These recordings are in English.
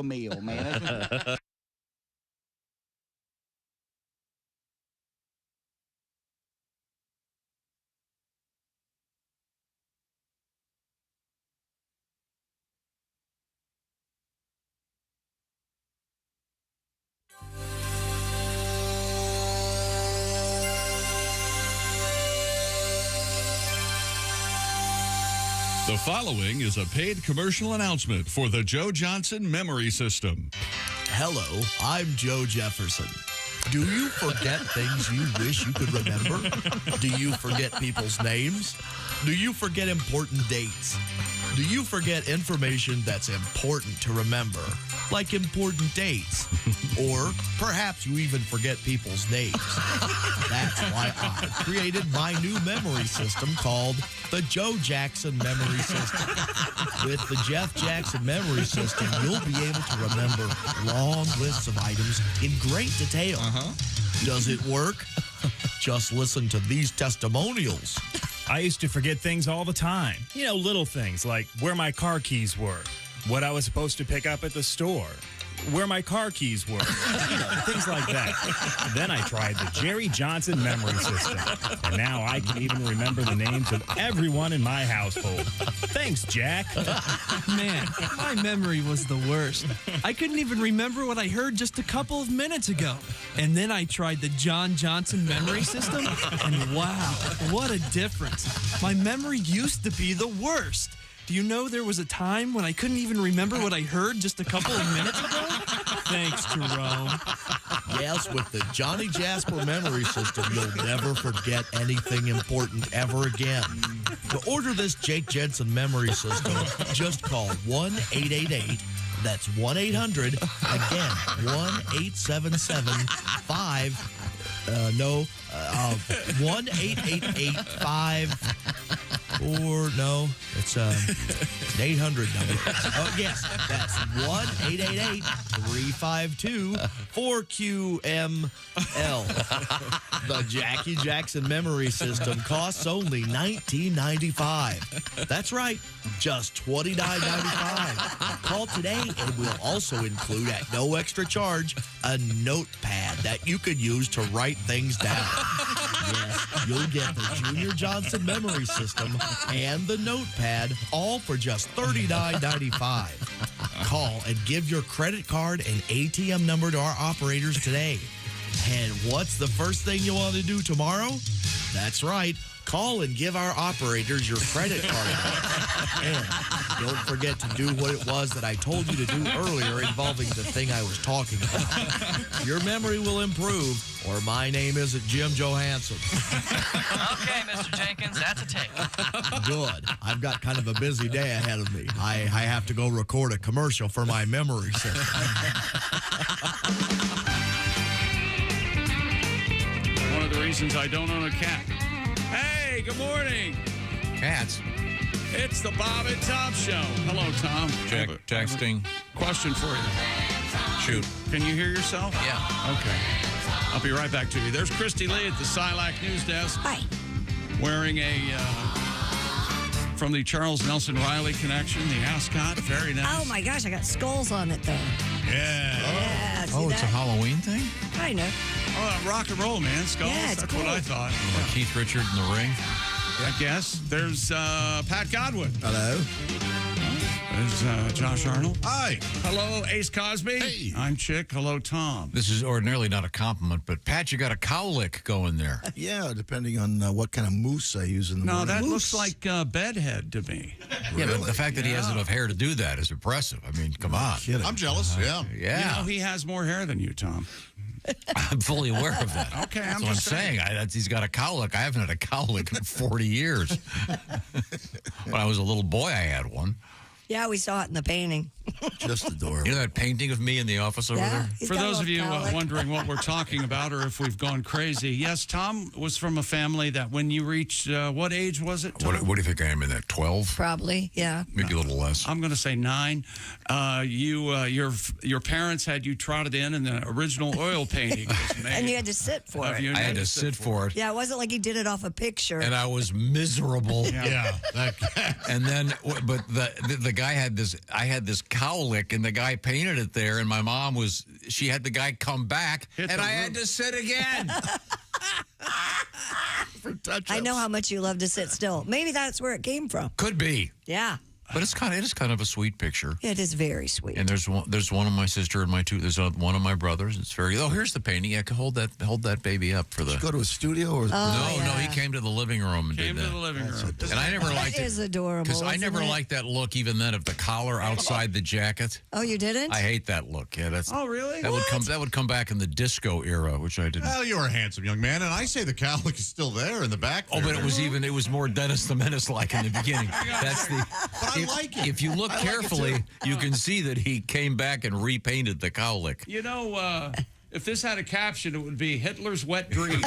regular meal, man. The following is a paid commercial announcement for the Joe Johnson Memory System. Hello, I'm Joe Jefferson. Do you forget things you wish you could remember? Do you forget people's names? Do you forget important dates? Do you forget information that's important to remember, like important dates? Or perhaps you even forget people's names. That's why I created my new memory system called the Joe Jackson Memory System. With the Jeff Jackson Memory System, you'll be able to remember long lists of items in great detail. Does it work? Just listen to these testimonials. I used to forget things all the time. You know, little things like where my car keys were, what I was supposed to pick up at the store, where my car keys were, things like that. Then I tried the Jerry Johnson Memory System, and now I can even remember the names of everyone in my household. Thanks, Jack. Man, my memory was the worst. I couldn't even remember what I heard just a couple of minutes ago. And then I tried the John Johnson Memory System, and wow, what a difference. My memory used to be the worst. Do you know there was a time when I couldn't even remember what I heard just a couple of minutes ago? Thanks, Jerome. Yes, with the Johnny Jasper Memory System, you'll never forget anything important ever again. To order this Jake Jensen Memory System, just call 1-888. That's 1-800. Again, 1-877-5. 1-888-5. Or no, it's an 800 number. Oh, yes, that's 1-888-352-4QML. The Jackie Jackson Memory System costs only $19.95. That's right, just $29.95. Call today and we'll also include at no extra charge a notepad that you could use to write things down. Yes, you'll get the Junior Johnson Memory System and the notepad, all for just $39.95. Call and give your credit card and ATM number to our operators today. And what's the first thing you want to do tomorrow? That's right. Call and give our operators your credit card. And don't forget to do what it was that I told you to do earlier involving the thing I was talking about. Your memory will improve, or my name isn't Jim Johansson. Okay, Mr. Jenkins, that's a take. Good. I've got kind of a busy day ahead of me. I have to go record a commercial for my memory system. One of the reasons I don't own a cat. Hey, good morning. Cats. It's the Bob and Tom Show. Hello, Tom. Texting. Question for you. Shoot. Can you hear yourself? Yeah. Okay. I'll be right back to you. There's Christy Lee at the Silac News Desk. Hi. Wearing a, from the Charles Nelson Riley connection, the ascot. Very nice. Oh, my gosh, I got skulls on it, though. Yeah. Yeah, see Oh, it's a that? Halloween thing? Kind of. Oh, rock and roll, man. Skulls. Yeah, it's That's cool. what I thought. Like Keith Richard in The Ring? I guess. There's Pat Godwin. Hello. There's Josh Arnold. Hi. Hello, Ace Cosby. Hey. I'm Chick. Hello, Tom. This is ordinarily not a compliment, but Pat, you got a cowlick going there. Yeah, depending on what kind of mousse I use in the No, morning. that Mousse. looks like bedhead to me. Yeah, but the fact that he has Yeah. enough hair to do that is impressive. I mean, come on. Kidding. I'm jealous, yeah. Yeah. You know, he has more hair than you, Tom. I'm fully aware of that. Okay, That's I'm what just I'm saying. He's got a cowlick. I haven't had a cowlick in 40 years. When I was a little boy, I had one. Yeah, we saw it in the painting. Just adorable. You know that painting of me in the office over Yeah. there? he's For got a those of you little cowlick. wondering what we're talking about or if we've gone crazy, yes, Tom was from a family that when you reached, what age was it, Tom? What do you think I am in that, 12? Probably, yeah. Maybe a little less. I'm going to say 9. Your parents had you trotted in and the original oil painting was made. And you had to sit for of it. you, and I you had to sit for it. Yeah, it wasn't like he did it off a picture. And I was miserable. Yeah. And then, but the guy had this, I had this cowlick, and the guy painted it there, and my mom she had the guy come back, Hit and the I had roof. to sit again. For touch-ups. I know how much you love to sit still. Maybe that's where it came from. Could be. Yeah. But it is kind of a sweet picture. It is very sweet. And there's one of my sister and there's one of my brothers. It's very. Oh, here's the painting. Yeah, hold that baby up for the. Did you go to a studio or? No, he came to the living room and Came did to that. the living room. And I never That liked it is adorable. because I isn't never it? liked that look. Even then, of the collar outside the jacket. Oh, you didn't? I hate that look. Yeah, that's. Oh, really? That would come back in the disco era, which I didn't. Well, you're a handsome young man, and I say the cowlick is still there in the back. Oh, but it was more Dennis the Menace like in the beginning. That's the. But I like it. If you look I like it carefully, too. you can see that he came back and repainted the cowlick. You know, if this had a caption, it would be Hitler's wet dream.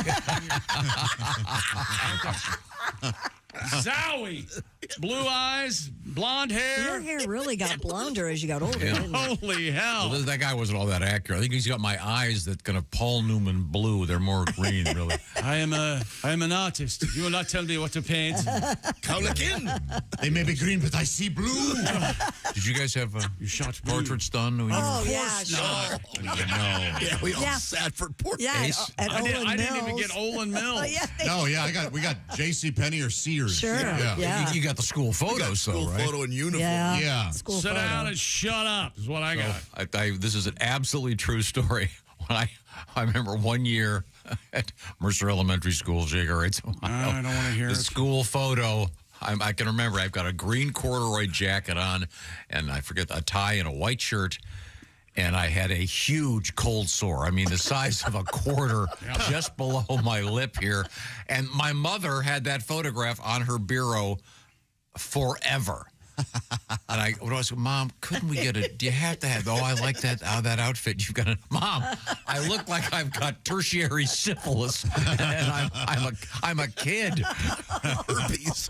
Zowie! Blue eyes, blonde Your hair. hair really got blonder as you got older, Yeah. didn't it? Holy hell. Well, that guy wasn't all that accurate. I think he's got my eyes that kind of Paul Newman blue. They're more green, really. I am an artist. You will not tell me what to paint. Cowlick in. They may be green, but I see blue. Did you guys have You shot blue. portraits done? Oh, yeah, sure. No. Yeah, we all Yeah. sat for portraits. Yeah, Ace? at I Olin didn't even Mills. get Olin Mills. Oh, yeah. No, yeah, we got J.C. Penney or Sears. Sure. Yeah. Yeah. You got the school photos, School though, right? photo and uniform. Yeah. Yeah. School Sit photo. down and shut up is what I got. This is an absolutely true story. When I remember one year at Mercer Elementary School, Jigger, right? So I don't want to hear the it. school photo. I can remember. I've got a green corduroy jacket on, and I forget a tie and a white shirt. And I had a huge cold sore. I mean, the size of a quarter, just below my lip here. And my mother had that photograph on her bureau forever. And I was, Mom, couldn't we get it? Do you have to have? Oh, I like that outfit. You've got it, Mom. I look like I've got tertiary syphilis, and I'm a kid. Herpes.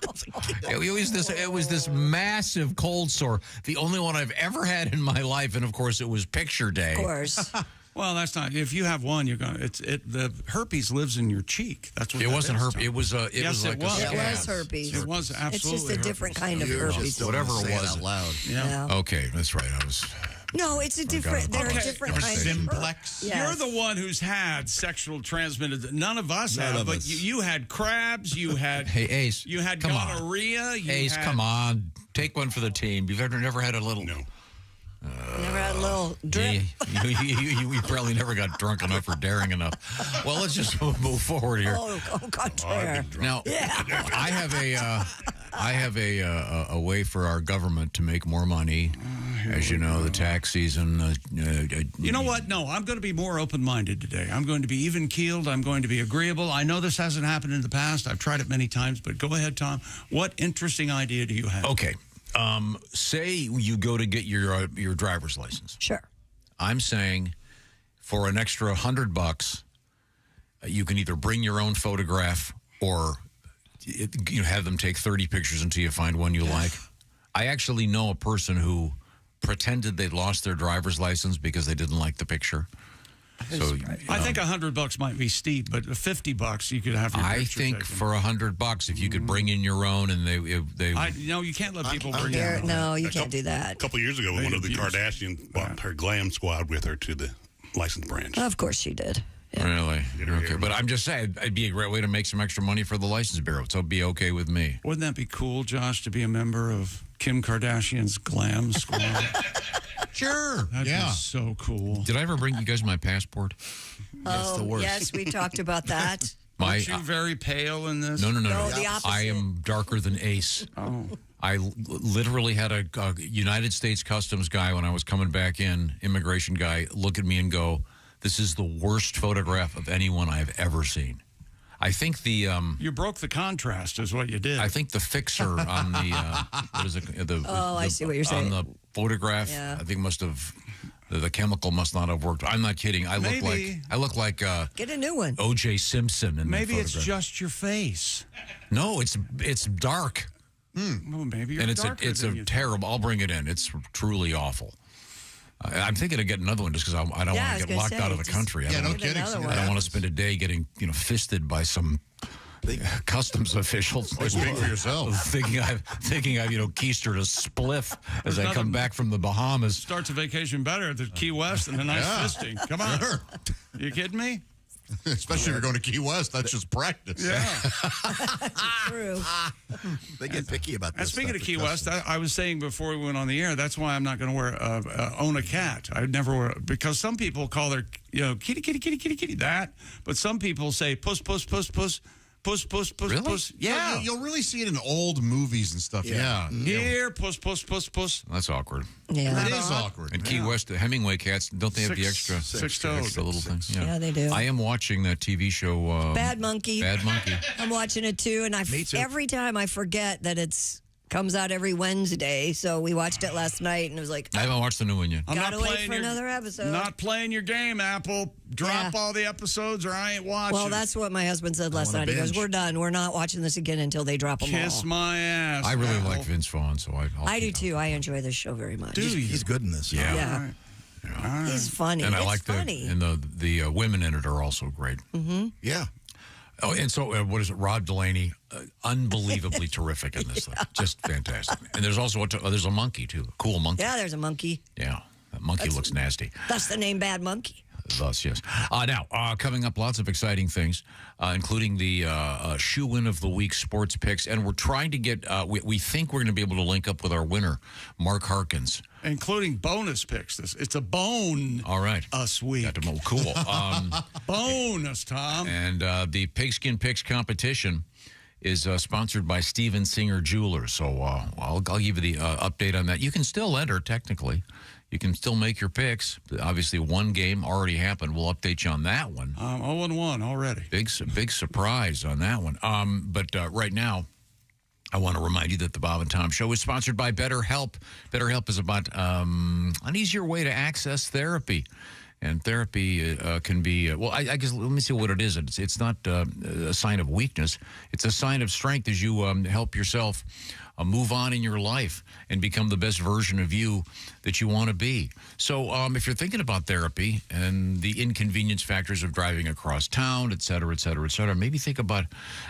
It was this massive cold sore, the only one I've ever had in my life, and of course it was picture day. Of course. Well, that's not. If you have one, you're gonna. The herpes lives in your cheek. That's what It that wasn't is, herpes. Tom. It was Yes, like it was. a It scab. was herpes. It was absolutely. It's just a different herpes. kind of You're herpes. just Whatever don't it say was. out loud. Yeah. Okay, that's right. I was. No, it's a different. There are Okay. different Or kinds of Simplex. Yes. You're the one who's had sexual transmitted. None of us None have, of but us. you had crabs. You had. Hey, Ace. You had come on. gonorrhea. You Ace, had, come on. Take one for the team. You've never had a little. No. Never had a little drip. You probably never got drunk enough or daring enough. Well, let's just move forward here. Oh, contraire. Now, Yeah. I have a way for our government to make more money. As you know, the tax season. You know what? No, I'm going to be more open-minded today. I'm going to be even-keeled. I'm going to be agreeable. I know this hasn't happened in the past. I've tried it many times, but go ahead, Tom. What interesting idea do you have? Okay. Say you go to get your driver's license. Sure. I'm saying for an extra $100, you can either bring your own photograph or have them take 30 pictures until you find one you like. I actually know a person who pretended they'd lost their driver's license because they didn't like the picture. So I think $100 might be steep, but $50 you could have your I picture think taken. for $100, if you could bring in your own and they No, you can't let people bring There, in. no, you can't do that. A couple years ago, one of the Kardashians brought her glam squad with her to the license branch. Of course she did. Yeah. Really? Okay. But I'm just saying, it'd be a great way to make some extra money for the license bureau. So it'd be okay with me. Wouldn't that be cool, Josh, to be a member of Kim Kardashian's glam squad? Sure. That'd be so cool. Did I ever bring you guys my passport? Oh, the worst. yes, we talked about that. Aren't you very pale in this? No. No, the opposite. I am darker than Ace. Oh. I literally had a United States Customs guy when I was coming back in, immigration guy, look at me and go, "This is the worst photograph of anyone I've ever seen." I think the You broke the contrast, is what you did. I think the fixer on the what is it? I see what you're saying. On the photograph, Yeah. I think must have the chemical must not have worked. I'm not kidding. I look like Get a new one. O.J. Simpson in Maybe that it's photograph. just your face. No, it's dark. Well, maybe you're And it's darker a than you terrible. I'll bring it in. It's truly awful. I'm thinking of getting another one just because I don't Yeah, I want was to get gonna locked say, out of the just country. Yeah, no Get kidding. another See one. what I don't want to happens. spend a day getting fisted by some customs officials. Speak for yourself. Thinking I've keistered a spliff as I come back from the Bahamas. Starts a vacation better at the Key West than a nice fisting. Come on. Sure. You kidding me? Especially if you're going to Key West, that's just practice. Yeah. True. They get picky about And this. speaking of stuff, Key the West, customs. I was saying before we went on the air, that's why I'm not going to own a cat. I'd never wear, because some people call their, kitty, kitty, kitty, kitty, kitty, that. But some people say puss, puss, puss, puss, puss, puss, puss, Really? puss. Yeah. You'll really see it in old movies and stuff. Yeah. Here, puss, puss, puss, puss. That's awkward. Yeah. It is awkward. And Key West, the Hemingway cats, don't they have the extra Six toes. extra little things? Yeah, they do. I am watching that TV show. Bad Monkey. Bad Monkey. I'm watching it too, and Me too. every time I forget that comes out every Wednesday. So we watched it last night, and it was like, I haven't watched the new one yet. I'm Gotta not wait playing for another episode. Not playing your game, Apple. Drop Yeah. all the episodes or I ain't watching. well, that's what my husband said last wanna night. He goes, binge. "We're done. We're not watching this again until they drop them Kiss all." my ass. I really Apple. like Vince Vaughn, so I'll I do keep- too. I enjoy this show very much. He's good in this. Yeah. Yeah. He's funny. And I It's like funny. the women in it are also great. Yeah. Oh, and so what is it? Rob Delaney, unbelievably terrific in this thing, just fantastic. And there's also there's a monkey too, a cool monkey. Yeah, there's a monkey. Yeah, that monkey looks nasty. That's the name, Bad Monkey. Thus, yes. Now, coming up, lots of exciting things, including the shoe-in of the week sports picks. And we're trying to get, we think we're going to be able to link up with our winner, Mark Harkins. Including bonus picks. It's a bone All right. us week. Got to cool. Bonus, Tom. And the Pigskin Picks competition is sponsored by Steven Singer Jewelers. So I'll give you the update on that. You can still enter, technically. You can still make your picks. Obviously, one game already happened. We'll update you on that one. 0-1 already. Big surprise on that one. But right now, I want to remind you that the Bob and Tom Show is sponsored by BetterHelp. BetterHelp is about an easier way to access therapy. And therapy can be, I guess, let me see what it is. It's not a sign of weakness. It's a sign of strength as you help yourself move on in your life and become the best version of you that you want to be. So if you're thinking about therapy and the inconvenience factors of driving across town, et cetera, maybe think about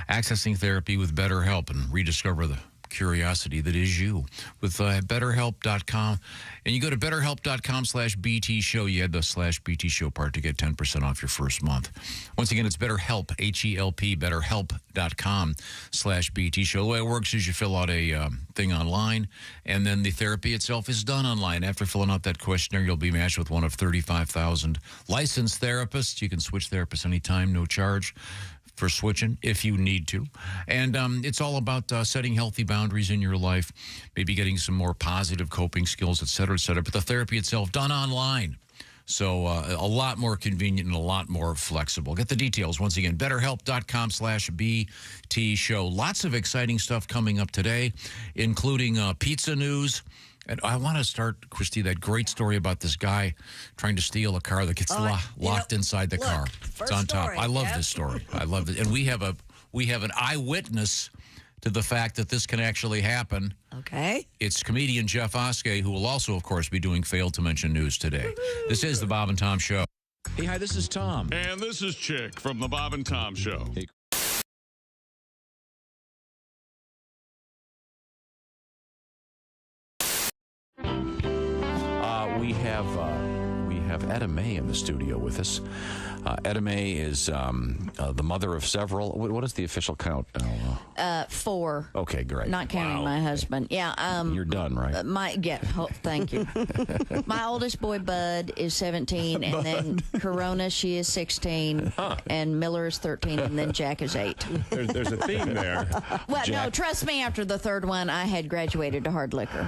accessing therapy with BetterHelp and rediscover the curiosity that is you with BetterHelp.com. And you go to BetterHelp.com/BT Show. You add the /BT Show part to get 10% off your first month. Once again, it's BetterHelp, HELP, BetterHelp.com/BT Show. The way it works is you fill out a thing online, and then the therapy itself is done online. After filling out that questionnaire, you'll be matched with one of 35,000 licensed therapists. You can switch therapists anytime, no charge for switching if you need to. And it's all about setting healthy boundaries in your life, maybe getting some more positive coping skills, et cetera, but the therapy itself done online. So a lot more convenient and a lot more flexible. Get the details. Once again, BetterHelp.com/BT Show. Lots of exciting stuff coming up today, including pizza news. And I want to start, Christy, that great story about this guy trying to steal a car that gets locked inside the car. It's on top. story, I love Jeff. this story. I love it. And we have an eyewitness to the fact that this can actually happen. Okay. It's comedian Jeff Oskey, who will also, of course, be doing Failed to Mention News today. This is the Bob and Tom Show. Hey, hi, this is Tom. And this is Chick from the Bob and Tom Show. We have Etta May in the studio with us. Etta May is the mother of several. What is the official count now? 4. Okay, great. Not counting my husband. Yeah. You're done, right? Thank you. My oldest boy, Bud, is 17, and then Corona, she is 16, and Miller is 13, and then Jack is 8. There's a theme there. Well, no, trust me, after the third one, I had graduated to hard liquor.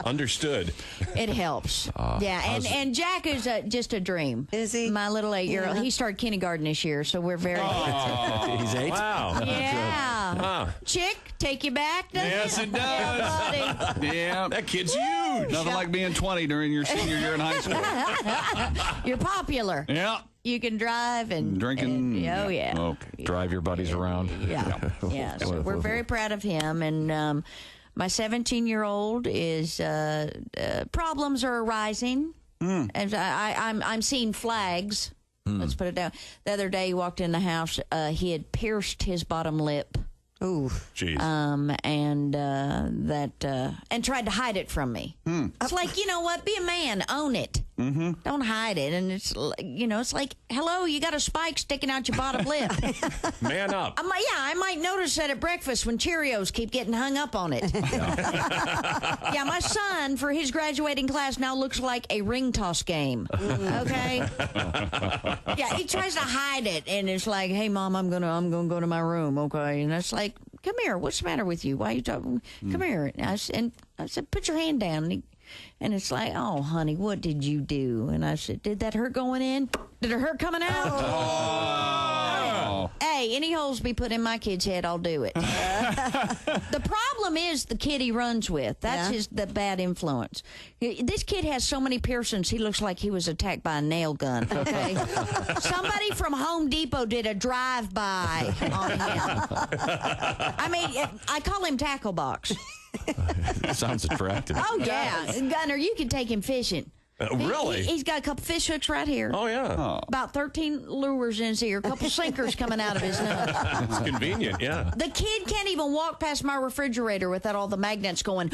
Understood. It helps. Yeah, and Jack is just a dream. Is he? My little 8-year-old. Yeah. He started kindergarten this year, so we're very He's 8? Wow. Yeah. Chick, take you back, doesn't Yes, it does. Yeah, buddy. Yeah. That kid's huge. Nothing like being 20 during your senior year in high school. You're popular. Yeah. You can drive and Drinking. oh, yeah. Okay. Drive your buddies around. Yeah. Yeah. So we're very proud of him. And my 17-year-old is problems are arising. As I'm seeing flags Let's put it down. The other day, he walked in the house. He had pierced his bottom lip. Ooh. Jeez. And tried to hide it from me. I was like, you know what? Be a man. Own it. Mm-hmm. Don't hide it. And it's, it's like, hello, you got a spike sticking out your bottom lip. Man up. I might notice that at breakfast when Cheerios keep getting hung up on it. Yeah, my son, for his graduating class, now looks like a ring toss game. Okay? Yeah, he tries to hide it, and it's like, hey, Mom, I'm gonna go to my room, okay? And it's like, come here, what's the matter with you? Why are you talking? Come here. And I said, put your hand down. And it's like, oh, honey, what did you do? And I said, did that hurt going in? Did it hurt coming out? Oh. Hey, any holes be put in my kid's head, I'll do it. The problem is the kid he runs with. That's the bad influence. This kid has so many piercings, he looks like he was attacked by a nail gun. Okay, somebody from Home Depot did a drive-by on him. I mean, I call him Tackle Box. Sounds attractive. Oh, yeah. Gunner, you can take him fishing. Really? He's got a couple fish hooks right here. Oh, yeah. About 13 lures in his ear, a couple sinkers coming out of his nose. It's convenient, yeah. The kid can't even walk past my refrigerator without all the magnets going.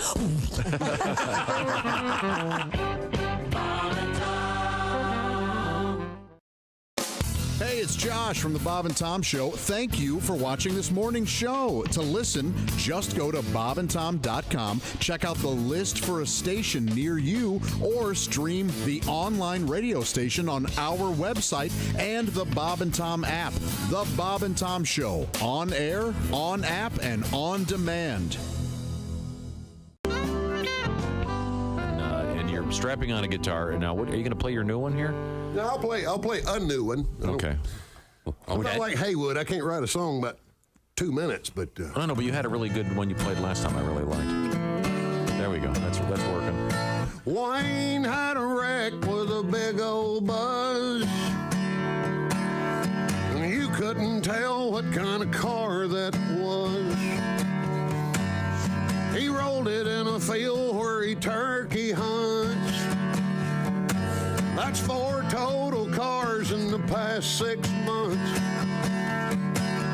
Hey, it's Josh from the Bob and Tom Show. Thank you for watching this morning's show. To listen, just go to bobandtom.com, check out the list for a station near you, or stream the online radio station on our website and the Bob and Tom app. The Bob and Tom Show, on air, on app, and on demand. And you're strapping on a guitar. Now, what, are you going to play your new one here? No, I'll play a new one. Okay. I'm not like Haywood. I can't write a song about 2 minutes, but I know, but you had a really good one you played last time. I really liked. There we go. That's working. Wayne had a wreck with a big old buzz. You couldn't tell what kind of car that was. He rolled it in a field where he turkey hunts. That's 4 total cars in the past 6 months.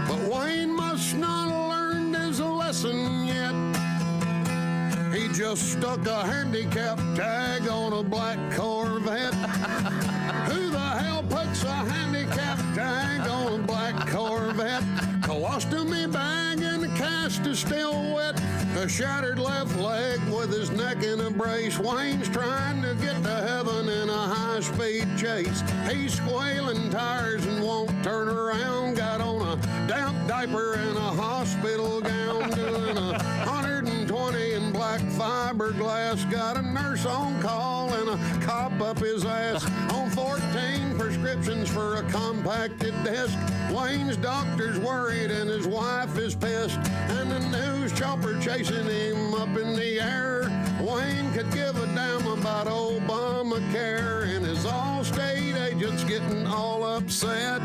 But Wayne must not have learned his lesson yet. He just stuck a handicap tag on a black Corvette. Who the hell puts a handicap tag on a black Corvette? Colostomy bag and the cast is still wet. A shattered left leg with his neck in a brace. Wayne's trying to get to heaven in a high-speed chase. He's squealing tires and won't turn around. Got on a damp diaper and a hospital gown. Doing 120 in black fiberglass. Got a nurse on call and a cop up his ass. On 14 prescriptions for a compacted disc. Wayne's doctor's worried and his wife is pissed. And the news chopper chasing him up in the air. Wayne could give a damn about Obamacare, and his Allstate agent's getting all upset.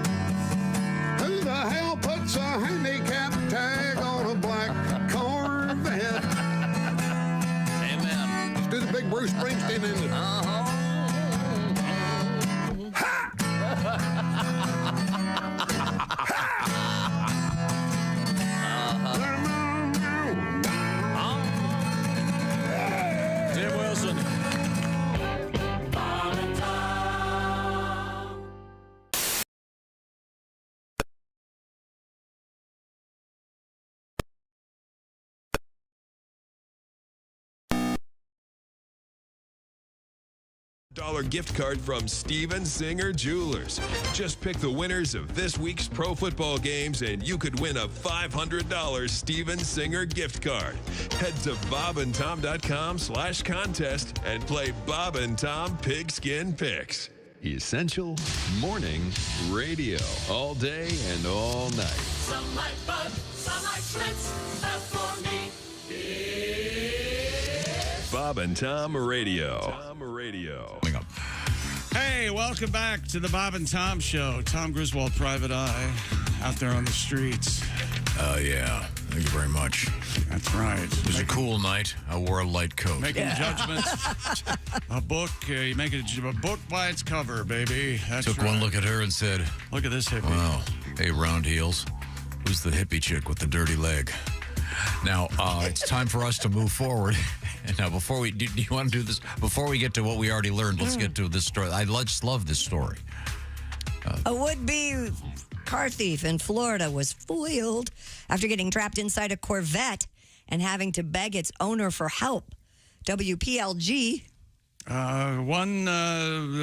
Who the hell puts a handicap tag on a black Corvette? Amen. Let's do the big Bruce Springsteen in it. Ha! Tim Wilson. $1 gift card from Steven Singer Jewelers. Just pick the winners of this week's pro football games and you could win a $500 Steven Singer gift card. Head to bobandtom.com/contest and play Bob and Tom Pigskin Picks. Essential morning radio. All day and all night. Some like Bud, some like Schlitz, but for me, it's Bob and Tom Radio. Hey, welcome back to the Bob and Tom Show. Tom Griswold, Private Eye, out there on the streets. Oh, yeah. Thank you very much. That's right. It was a cool night. I wore a light coat. Making judgments. A book. You make a book by its cover, baby. That's Took one look at her and said, "Look at this hippie." Wow. Hey, round heels. Who's the hippie chick with the dirty leg? Now, it's time for us to move forward. And now, before we do you want to do this? Before we get to what we already learned, let's get to this story. I just love this story. A would-be car thief in Florida was foiled after getting trapped inside a Corvette and having to beg its owner for help. WPLG one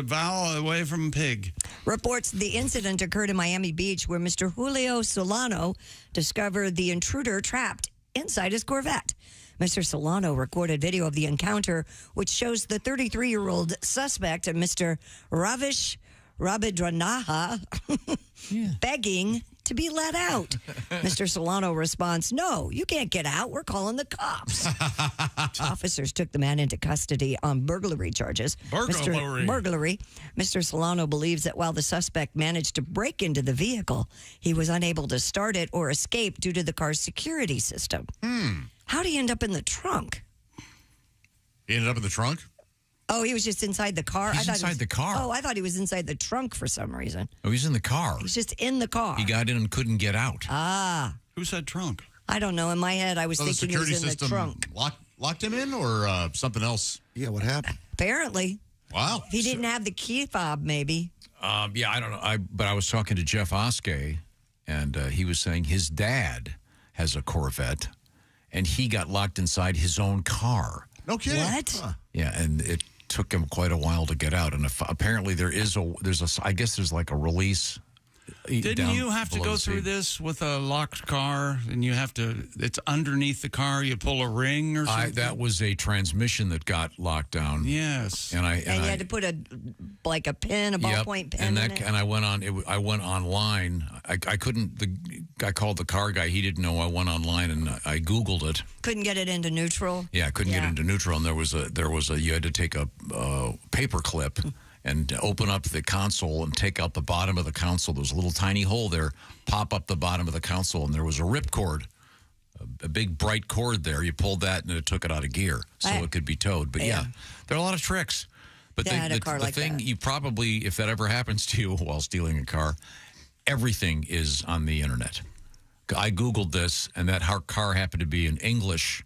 vowel away from pig. Reports the incident occurred in Miami Beach where Mr. Julio Solano discovered the intruder trapped inside his Corvette. Mr. Solano recorded video of the encounter, which shows the 33-year-old suspect, Mr. Ravish Rabidranaha, begging to be let out. Mr. Solano responds, "No, you can't get out. We're calling the cops." Officers took the man into custody on burglary charges. Burglary. Mr. Solano believes that while the suspect managed to break into the vehicle, he was unable to start it or escape due to the car's security system. How'd he end up in the trunk? He ended up in the trunk? Oh, he was just inside the car? He's inside the car. Oh, I thought he was inside the trunk for some reason. Oh, he's in the car. He was just in the car. He got in and couldn't get out. Ah. Who said trunk? I don't know. In my head, I was thinking he was in the trunk. Locked him in or something else? Yeah, what happened? Apparently. Wow. He didn't have the key fob, maybe. Yeah, I don't know. But I was talking to Jeff Oskey, and he was saying his dad has a Corvette, and he got locked inside his own car. No kidding. What? Huh. Yeah, and it took him quite a while to get out. And apparently there's I guess there's like a release. Didn't you have to go through this with a locked car, and it's underneath the car, you pull a ring or something? That was a transmission that got locked down. Yes. And you had to put a pin, a ballpoint pin in it. And I went online. I couldn't, I called the car guy. He didn't know. I went online and I Googled it. Couldn't get it into neutral? Yeah, I couldn't get into neutral. And you had to take a paper clip and open up the console and take out the bottom of the console. There was a little tiny hole there, pop up the bottom of the console, and there was a rip cord, a big bright cord there. You pulled that, and it took it out of gear so it could be towed. But yeah, there are a lot of tricks. But the thing, you probably, if that ever happens to you while stealing a car, everything is on the internet. I Googled this, and that car happened to be an English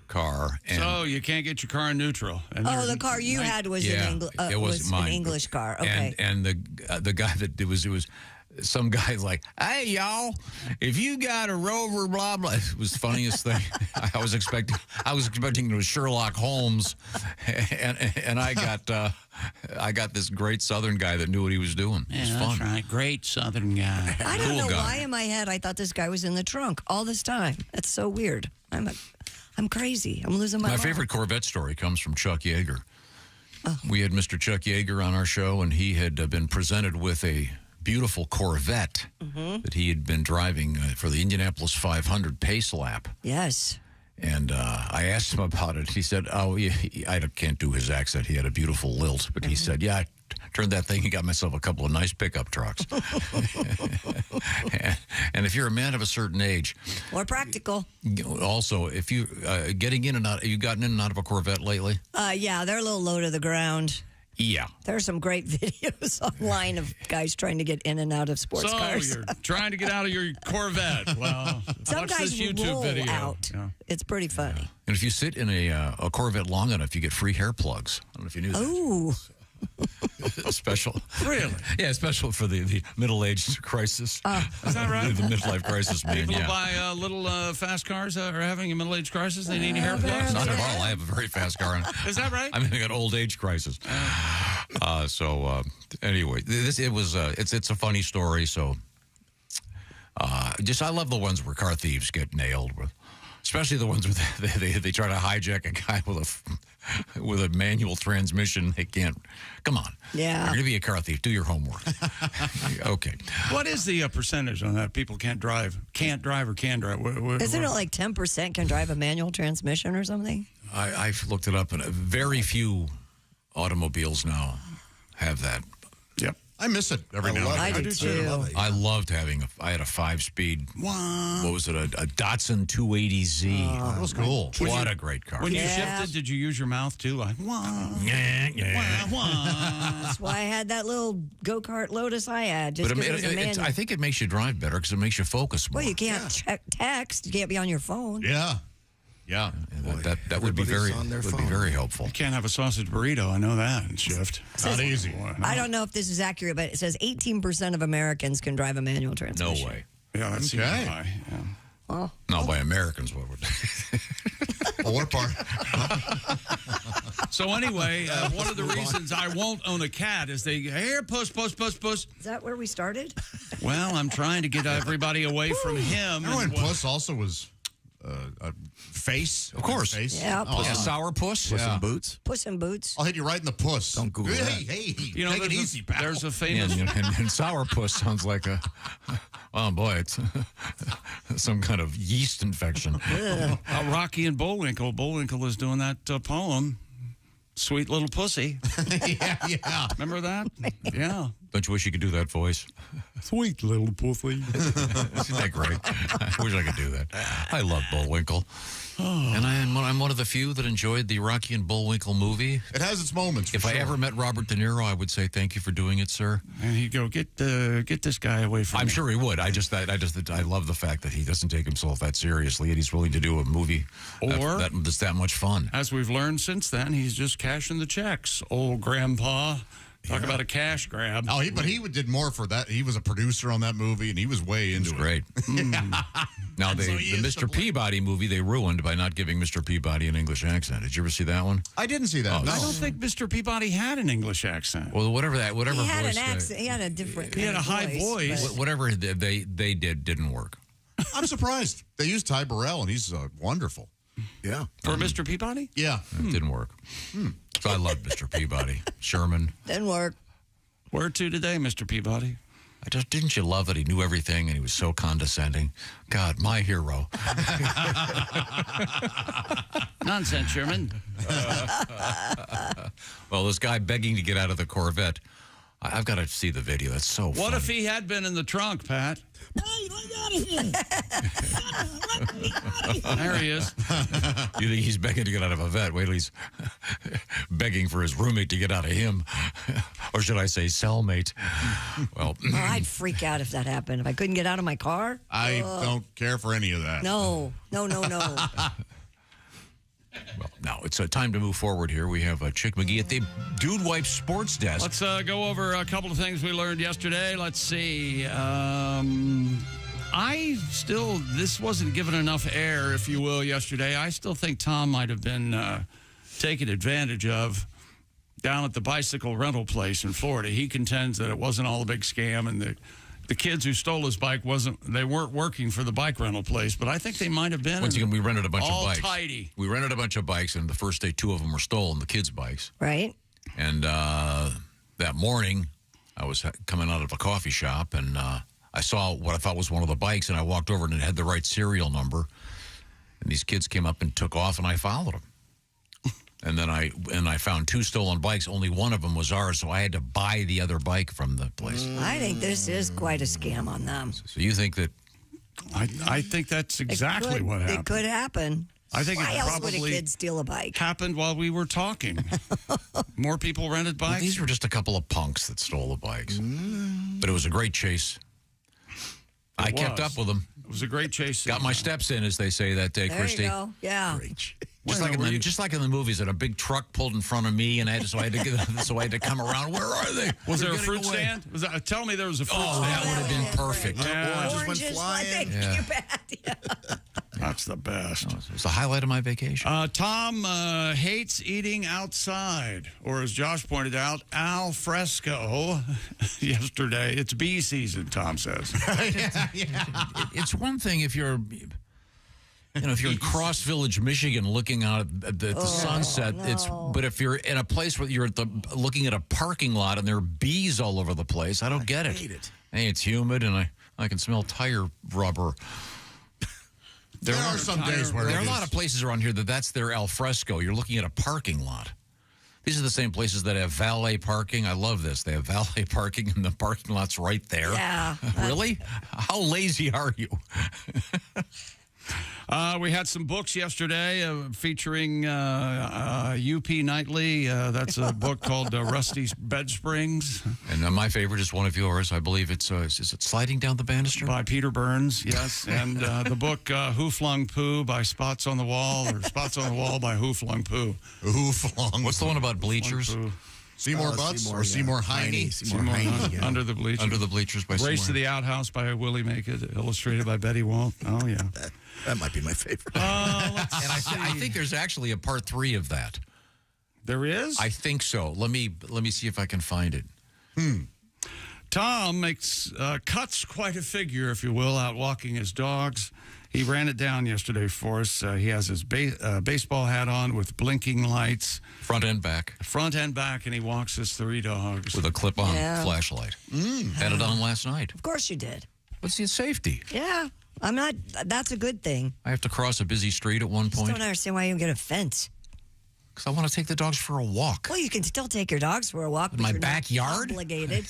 car. And so you can't get your car in neutral. And the car you had was it was mine. an English car. Okay. And the guy that it was some guy's like, "Hey y'all, if you got a Rover, blah blah." It was the funniest thing. I was expecting it was Sherlock Holmes, and I got this great Southern guy that knew what he was doing. It was fun. That's right, great Southern guy. I don't know why in my head I thought this guy was in the trunk all this time. That's so weird. I'm crazy. I'm losing my mind. My favorite Corvette story comes from Chuck Yeager. We had Mr. Chuck Yeager on our show, and he had been presented with a beautiful Corvette that he had been driving for the Indianapolis 500 pace lap. Yes. And I asked him about it. He said, I can't do his accent. He had a beautiful lilt. But he said, yeah, I turned that thing and got myself a couple of nice pickup trucks. And if you're a man of a certain age. Or practical. Also, if you getting in and out, have you gotten in and out of a Corvette lately? Yeah, they're a little low to the ground. Yeah. There are some great videos online of guys trying to get in and out of sports cars. So you're trying to get out of your Corvette. Well, some watch guys this YouTube roll video. out. Yeah. It's pretty funny. And if you sit in a Corvette long enough, you get free hair plugs. I don't know if you knew that. Ooh. Special. Really? Yeah, special for the middle-age crisis. Is that right? The midlife crisis, man. People who buy little fast cars are having a middle-age crisis. They need hair plugs. Not at all. I have a very fast car. Is that right? I'm having an old age crisis. Anyway, it's a funny story. So, I love the ones where car thieves get nailed with. Especially the ones where they try to hijack a guy with a manual transmission. They can't. Come on. Yeah. You're going to be a car thief. Do your homework. Okay. What is the percentage on that? People can't drive or can drive? Isn't it like 10% can drive a manual transmission or something? I've looked it up, and very few automobiles now have that. Yep. I miss it every now and then. I do too. I loved having I had a 5-speed. What was it? A Datsun 280Z. That was cool. What a great car. When you shifted, did you use your mouth too? Like, wah, yeah. wah, wah. That's why I had that little go-kart Lotus I had. Just But because it was a manual. I think it makes you drive better because it makes you focus more. Well, you can't check text. You can't be on your phone. Yeah. That would be very helpful. You can't have a sausage burrito. I know that in shift. Not easy. I don't know if this is accurate, but it says 18% of Americans can drive a manual No transmission. way. Yeah, that's high. Yeah. Well, Not by Americans. What would? Well, what part? So anyway, one of the reasons I won't own a cat is they here puss. Is that where we started? Well, I'm trying to get everybody away from him. Remember when Puss also was a face? Of course. Face? Yeah, Puss. A sour puss. Puss in Boots. Puss in Boots. I'll hit you right in the puss. Don't Google that. Hey, You know, take it easy, pal. There's a Yeah, famous. and sour puss sounds like a. Oh boy, it's some kind of yeast infection. Rocky and Bullwinkle. Bullwinkle is doing that poem, "Sweet Little Pussy." Yeah. Remember that? Yeah. Don't you wish you could do that voice? Sweet little pussy. Isn't that great? I wish I could do that. I love Bullwinkle. And I'm one of the few that enjoyed the Rocky and Bullwinkle movie. It has its moments. If I ever met Robert De Niro, I would say thank you for doing it, sir. And he'd go, get this guy away from I'm me. sure he would. I love the fact that he doesn't take himself that seriously and he's willing to do a movie that's that much fun. As we've learned since then, he's just cashing the checks. Old grandpa. Talk about a cash grab. Oh, but he did more for that. He was a producer on that movie, and he was way into it. Great. Now, the Mr. Peabody movie they ruined by not giving Mr. Peabody an English accent. Did you ever see that one? I didn't see that. I don't think Mr. Peabody had an English accent. Well, whatever He had voice an accent. He had a different. He had a high voice. but- whatever they did didn't work. I'm surprised. They used Ty Burrell, and he's wonderful. Yeah. For Mr. Peabody? Yeah. It didn't work. So I love Mr. Peabody. Sherman. Didn't work. Where to today, Mr. Peabody? Didn't you love that he knew everything and he was so condescending? God, my hero. Nonsense, Sherman. Well, this guy begging to get out of the Corvette. I've got to see the video. That's so funny. What if he had been in the trunk, Pat? Hey, let me out of here. There he is. You think he's begging to get out of a vet? Wait till he's begging for his roommate to get out of him. Or should I say cellmate? Well, Oh, I'd freak out if that happened. If I couldn't get out of my car. I don't care for any of that. No. well, now it's time to move forward here. We have Chick McGee at the Dude Wipe Sports Desk. Let's go over a couple of things we learned yesterday. Let's see. This wasn't given enough air, if you will, yesterday. I still think Tom might have been taken advantage of down at the bicycle rental place in Florida. He contends that it wasn't all a big scam, and the kids who stole his bike weren't working for the bike rental place, but I think they might have been. Once again, we rented a bunch of bikes. All tidy. We rented a bunch of bikes, and the first day, 2 of them were stolen, the kids' bikes. Right. And that morning, I was coming out of a coffee shop, and I saw what I thought was one of the bikes, and I walked over, and it had the right serial number. And these kids came up and took off, and I followed them. And then I found 2 stolen bikes. Only one of them was ours, so I had to buy the other bike from the place. I think this is quite a scam on them. So you think that? I think that's exactly what happened. It could happen. I think Why it else would a probably kid steal a bike? happened while we were talking. More people rented bikes. Well, these were just a couple of punks that stole the bikes. But it was a great chase. I kept up with them. It was a great chase. Got my steps in, as they say that day, There Christy. you go. Yeah. Just like in the movies, that a big truck pulled in front of me, and I had to come around. Where are they? Was there a fruit stand? Tell me there was a fruit stand. That would have been perfect. Oranges went Yeah. That's the best. It was the highlight of my vacation. Tom hates eating outside, or as Josh pointed out, al fresco yesterday. It's bee season, Tom says. It's one thing if you're... if you're in Cross Village, Michigan, looking out at the sunset, but if you're in a place where you're looking at a parking lot and there are bees all over the place, I don't get it. hate it. Hey, it's humid and I can smell tire rubber. There are some days where there are a lot of places around here that's their al fresco. You're looking at a parking lot. These are the same places that have valet parking. I love this. They have valet parking and the parking lot's right there. Yeah. Really? How lazy are you? We had some books yesterday featuring UP Knightley. That's a book called Rusty's Bed Springs. And my favorite is one of yours. I believe it's, is it Sliding Down the Banister? By Peter Burns, yes. And the book Who Flung Poo by Spots on the Wall, or Spots on the Wall by Who Flung Poo. Who Flung? What's the one about bleachers? Seymour Butts or Seymour Heine? Seymour Heine, yeah. Under the Bleachers. Under the Bleachers by Race Seymour. to the Outhouse by Willie Make It, illustrated by Betty Walt. Oh, yeah. That might be my favorite. And I think there's actually a part 3 of that. There is? I think so. Let me see if I can find it. Tom cuts quite a figure, if you will, out walking his dogs. He ran it down yesterday for us. He has his baseball hat on with blinking lights. Front and back. Front and back, and he walks his 3 dogs. With a clip-on flashlight. Had it on last night. Of course you did. What's the safety? Yeah. I'm not. That's a good thing. I have to cross a busy street at one I point. don't understand why you get a fence. Because I want to take the dogs for a walk. Well, you can still take your dogs for a walk. In but my you're not backyard? Obligated.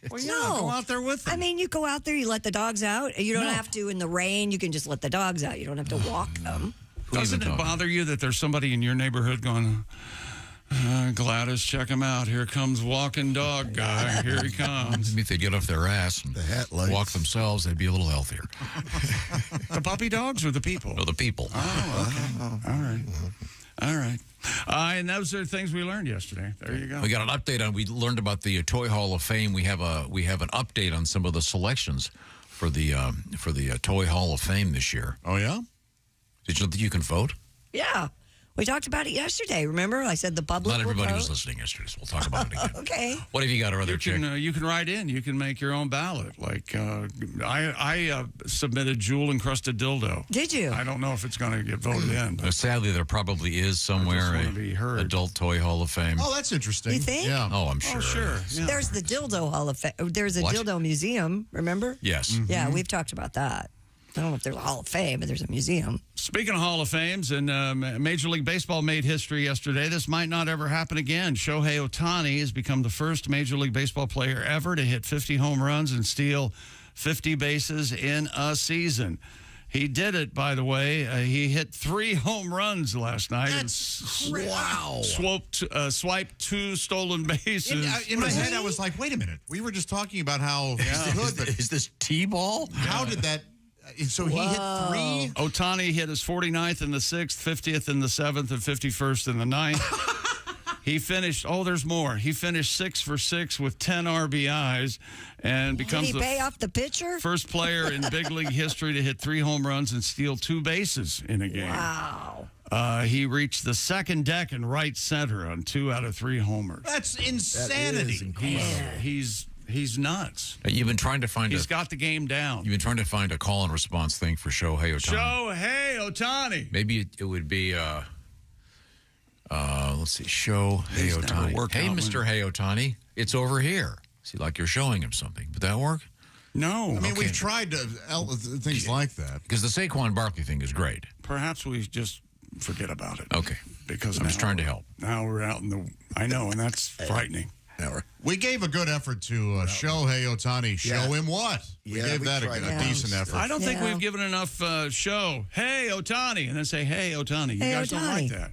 Well, yeah, go out there with them. I mean, you go out there, you let the dogs out. You don't have to in the rain. You can just let the dogs out. You don't have to walk them. Doesn't it bother you that there's somebody in your neighborhood going, Gladys, check him out. Here comes walking dog guy. Here he comes. Maybe if they get off their ass and walk themselves, they'd be a little healthier. The puppy dogs or the people? No, the people. Oh, okay. All right. All right. And those are things we learned yesterday. There you go. We got an update on. We learned about the Toy Hall of Fame. We have an update on some of the selections for the Toy Hall of Fame this year. Oh yeah. Did you know that you can vote? Yeah. We talked about it yesterday. Remember, I said the public. Not everybody will was vote. listening yesterday, so we'll talk about it again. Okay. What have you got, or other chick? You can write in. You can make your own ballot. Like I submitted jewel encrusted dildo. Did you? I don't know if it's going to get voted in. But Sadly, there probably is somewhere a Adult Toy Hall of Fame. Oh, that's interesting. You think? Yeah. Oh, I'm sure. Oh, sure. Yeah. There's the dildo hall of fame. There's a What? dildo museum. Remember? Yes. Yeah, we've talked about that. I don't know if there's a hall of fame, but there's a museum. Speaking of Hall of Fames, and Major League Baseball made history yesterday. This might not ever happen again. Shohei Ohtani has become the first Major League Baseball player ever to hit 50 home runs and steal 50 bases in a season. He did it, by the way. He hit 3 home runs last night. Wow. Swiped 2 stolen bases. In my head, I was like, wait a minute. We were just talking about how he's good, but Is this T-ball? how did that... So he hit 3? Ohtani hit his 49th in the 6th, 50th in the 7th, and 51st in the 9th. He finished, there's more. He finished 6 for 6 with 10 RBIs and becomes Did he pay off the pitcher? first player in big league history to hit 3 home runs and steal 2 bases in a game. Wow. He reached the second deck in right center on 2 out of 3 homers. That's insanity. He's nuts. You've been trying to find He's got the game down. You've been trying to find a call and response thing for Shohei Ohtani. Shohei Ohtani. Maybe it would be, let's see, Shohei Ohtani. Hey, Mr. Hey Ohtani, it's over here. See, like you're showing him something. Would that work? No. I mean, we've tried things like that. Because the Saquon Barkley thing is great. Perhaps we just forget about it. Okay. Because I'm just trying to help. Now we're out in the... I know, and that's frightening. We gave a good effort to Shohei Ohtani. Show him what? We gave that a decent effort. I don't think we've given enough show. Hey, Ohtani. And then say, hey, Ohtani. You guys don't like that.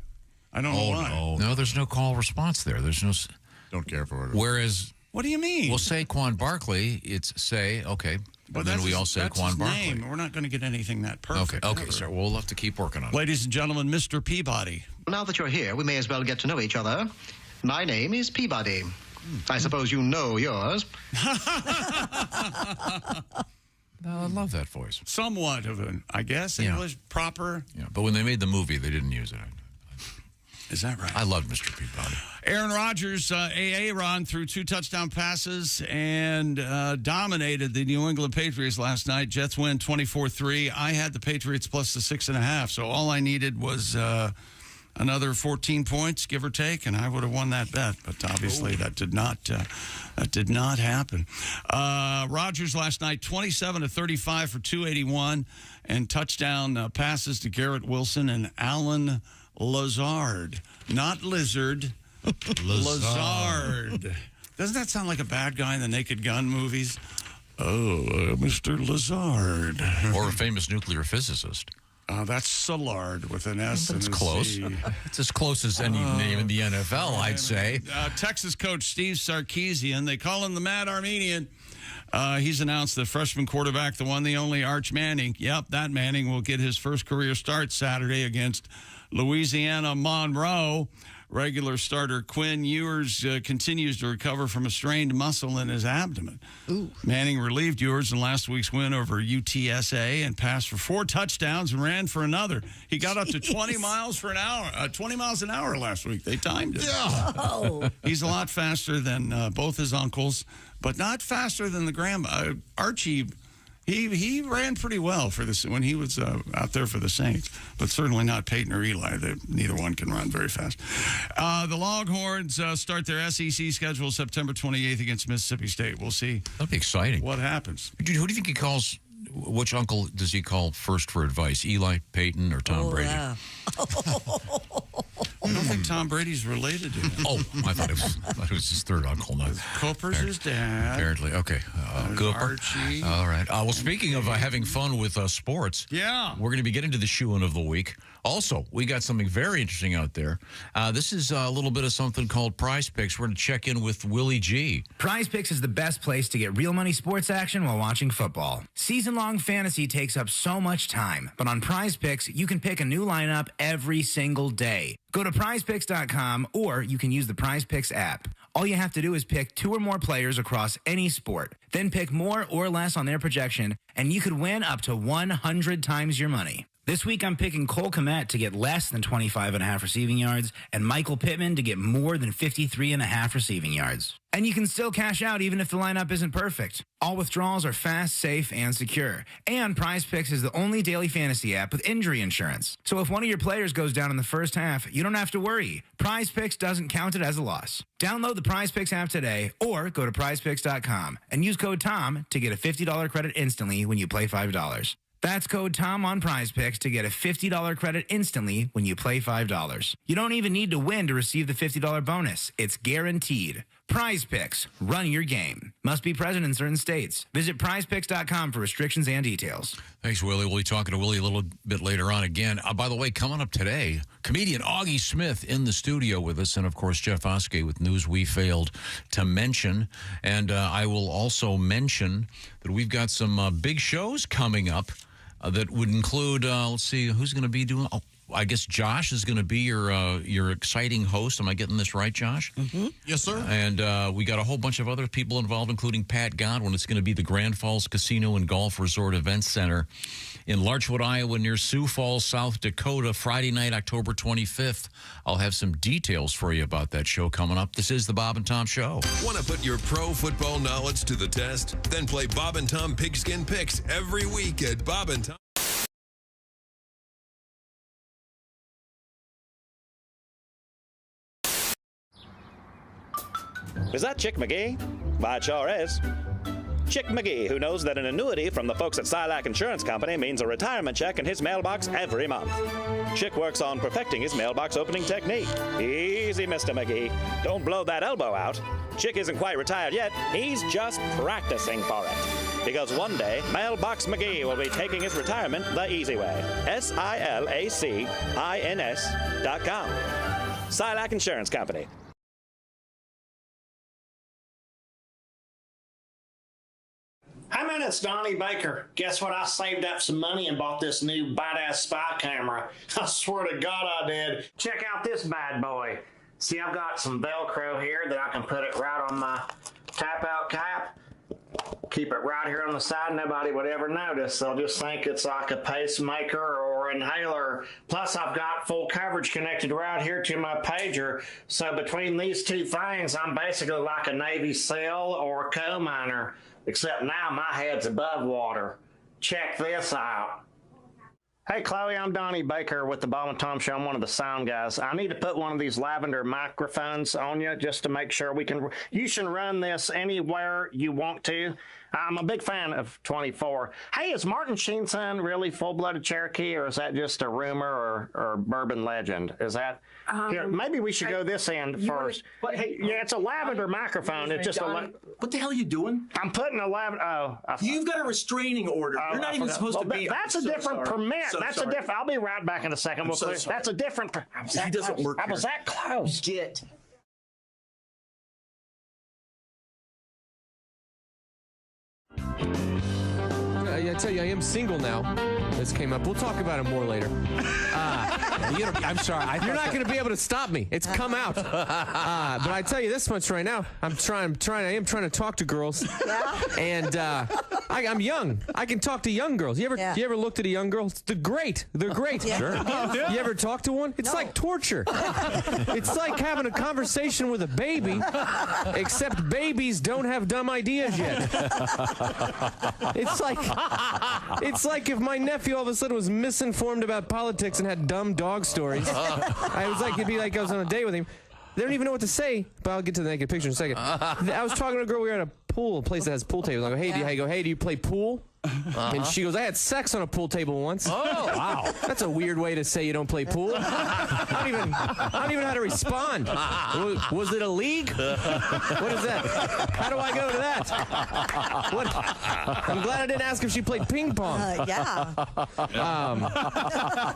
I don't know why. No, there's no call response there. There's no... Don't care for it. Whereas... What do you mean? Well, Saquon Barkley, it's okay. But then we all Saquon Barkley. Name. We're not going to get anything that perfect. Okay, sir. We'll have to keep working on it. Ladies and gentlemen, Mr. Peabody. Now that you're here, we may as well get to know each other. My name is Peabody. I suppose you know yours. I love that voice. Somewhat of an, I guess, English proper. Yeah, but when they made the movie, they didn't use it. Is that right? I love Mr. Peabody. Aaron Rodgers, Aaron threw 2 touchdown passes and dominated the New England Patriots last night. Jets win 24-3. I had the Patriots plus the 6.5, so all I needed was another 14 points, give or take, and I would have won that bet. But obviously that did not happen. Rodgers last night, 27 of 35 for 281, and touchdown passes to Garrett Wilson and Alan Lazard. Not Lizard, Lazard. Doesn't that sound like a bad guy in the Naked Gun movies? Oh, Mr. Lazard. Or a famous nuclear physicist. That's Szilard with an S and a close. C. It's as close as any name in the NFL, I'd say. Texas coach Steve Sarkisian, they call him the Mad Armenian. He's announced that freshman quarterback, the one, the only, Arch Manning. Yep, that Manning will get his first career start Saturday against Louisiana Monroe. Regular starter Quinn Ewers continues to recover from a strained muscle in his abdomen. Ooh. Manning relieved Ewers in last week's win over UTSA and passed for 4 touchdowns and ran for another. He got up to 20 miles an hour last week. They timed it. Yeah. Oh. He's a lot faster than both his uncles, but not faster than the grandma. Archie, he ran pretty well for this when he was out there for the Saints, but certainly not Peyton or Eli. Neither one can run very fast. The Longhorns start their SEC schedule September 28th against Mississippi State. We'll see. That'll be exciting. What happens? Who do you think he calls? Which uncle does he call first for advice? Eli, Peyton, or Tom Brady? Yeah. I don't think Tom Brady's related to him. Oh, I thought it was his third uncle. No. Cooper's his dad. Apparently. Okay. Cooper. Archie. All right. Well, speaking of having fun with sports, yeah, we're going to be getting to the shoe-in of the week. Also, we got something very interesting out there. This is a little bit of something called Prize Picks. We're going to check in with Willie G. Prize Picks is the best place to get real money sports action while watching football. Season-long fantasy takes up so much time, but on Prize Picks, you can pick a new lineup every single day. Go to prizepicks.com, or you can use the Prize Picks app. All you have to do is pick 2 or more players across any sport. Then pick more or less on their projection, and you could win up to 100 times your money. This week, I'm picking Cole Kmet to get less than 25.5 receiving yards and Michael Pittman to get more than 53.5 receiving yards. And you can still cash out even if the lineup isn't perfect. All withdrawals are fast, safe, and secure. And Prize Picks is the only daily fantasy app with injury insurance. So if one of your players goes down in the first half, you don't have to worry. Prize Picks doesn't count it as a loss. Download the Prize Picks app today or go to prizepicks.com and use code TOM to get a $50 credit instantly when you play $5. That's code TOM on Prize Picks to get a $50 credit instantly when you play $5. You don't even need to win to receive the $50 bonus. It's guaranteed. Prize Picks. Run your game. Must be present in certain states. Visit prizepicks.com for restrictions and details. Thanks, Willie. We'll be talking to Willie a little bit later on again. By the way, coming up today, comedian Auggie Smith in the studio with us, and, of course, Jeff Oskey with news we failed to mention. And I will also mention that we've got some big shows coming up that would include, let's see, who's going to be doing... Oh, I guess Josh is going to be your exciting host. Am I getting this right, Josh? Mm-hmm. Yes, sir. And we got a whole bunch of other people involved, including Pat Godwin. It's going to be the Grand Falls Casino and Golf Resort Events Center in Larchwood, Iowa, near Sioux Falls, South Dakota, Friday night, October 25th. I'll have some details for you about that show coming up. This is the Bob and Tom Show. Want to put your pro football knowledge to the test? Then play Bob and Tom Pigskin Picks every week at Bob and Tom. Is that Chick McGee? Why, it sure is. Chick McGee, who knows that an annuity from the folks at Silac Insurance Company means a retirement check in his mailbox every month. Chick works on perfecting his mailbox opening technique. Easy, Mr. McGee. Don't blow that elbow out. Chick isn't quite retired yet. He's just practicing for it. Because one day, Mailbox McGee will be taking his retirement the easy way. SILACINS.com. Silac Insurance Company. Hey man, it's Donnie Baker. Guess what? I saved up some money and bought this new badass spy camera. I swear to God I did. Check out this bad boy. See, I've got some Velcro here that I can put it right on my tap-out cap. Keep it right here on the side. Nobody would ever notice. They'll just think it's like a pacemaker or inhaler. Plus, I've got full coverage connected right here to my pager. So between these two things, I'm basically like a Navy SEAL or a coal miner. Except now my head's above water. Check this out. Hey, Chloe, I'm Donnie Baker with the Bob and Tom Show. I'm one of the sound guys. I need to put one of these lavender microphones on you just to make sure we can. You should run this anywhere you want to. I'm a big fan of 24. Hey, is Martin Sheen's son really full-blooded Cherokee, or is that just a rumor or bourbon legend? Is that here? Maybe we should go this end first. Hey, yeah, it's a lavender microphone. It's just what the hell are you doing? I'm putting a lavender. Oh, you've got a restraining order. You're not even supposed to be. That's a different permit. That's a different. I'll be right back in a second. That's a different. He doesn't work. I was that close. Get. I tell you, I am single now. This came up. We'll talk about it more later. I'm sorry. You're not going to be able to stop me. It's come out. But I tell you this much right now. I am trying to talk to girls. Yeah. And I'm young. I can talk to young girls. You ever looked at a young girl? They're great. They're great. Yeah. Sure. You ever talk to one? It's like torture. It's like having a conversation with a baby, except babies don't have dumb ideas yet. It's like if my nephew all of a sudden was misinformed about politics and had dumb dog stories. It'd be like I was on a date with him. They don't even know what to say, but I'll get to the naked picture in a second. I was talking to a girl. We were at a place that has pool tables. I go, hey, do you play pool? And she goes, I had sex on a pool table once. Oh, wow. That's a weird way to say you don't play pool. I don't even know how to respond. Was it a league? What is that? How do I go to that? I'm glad I didn't ask if she played ping pong. Yeah.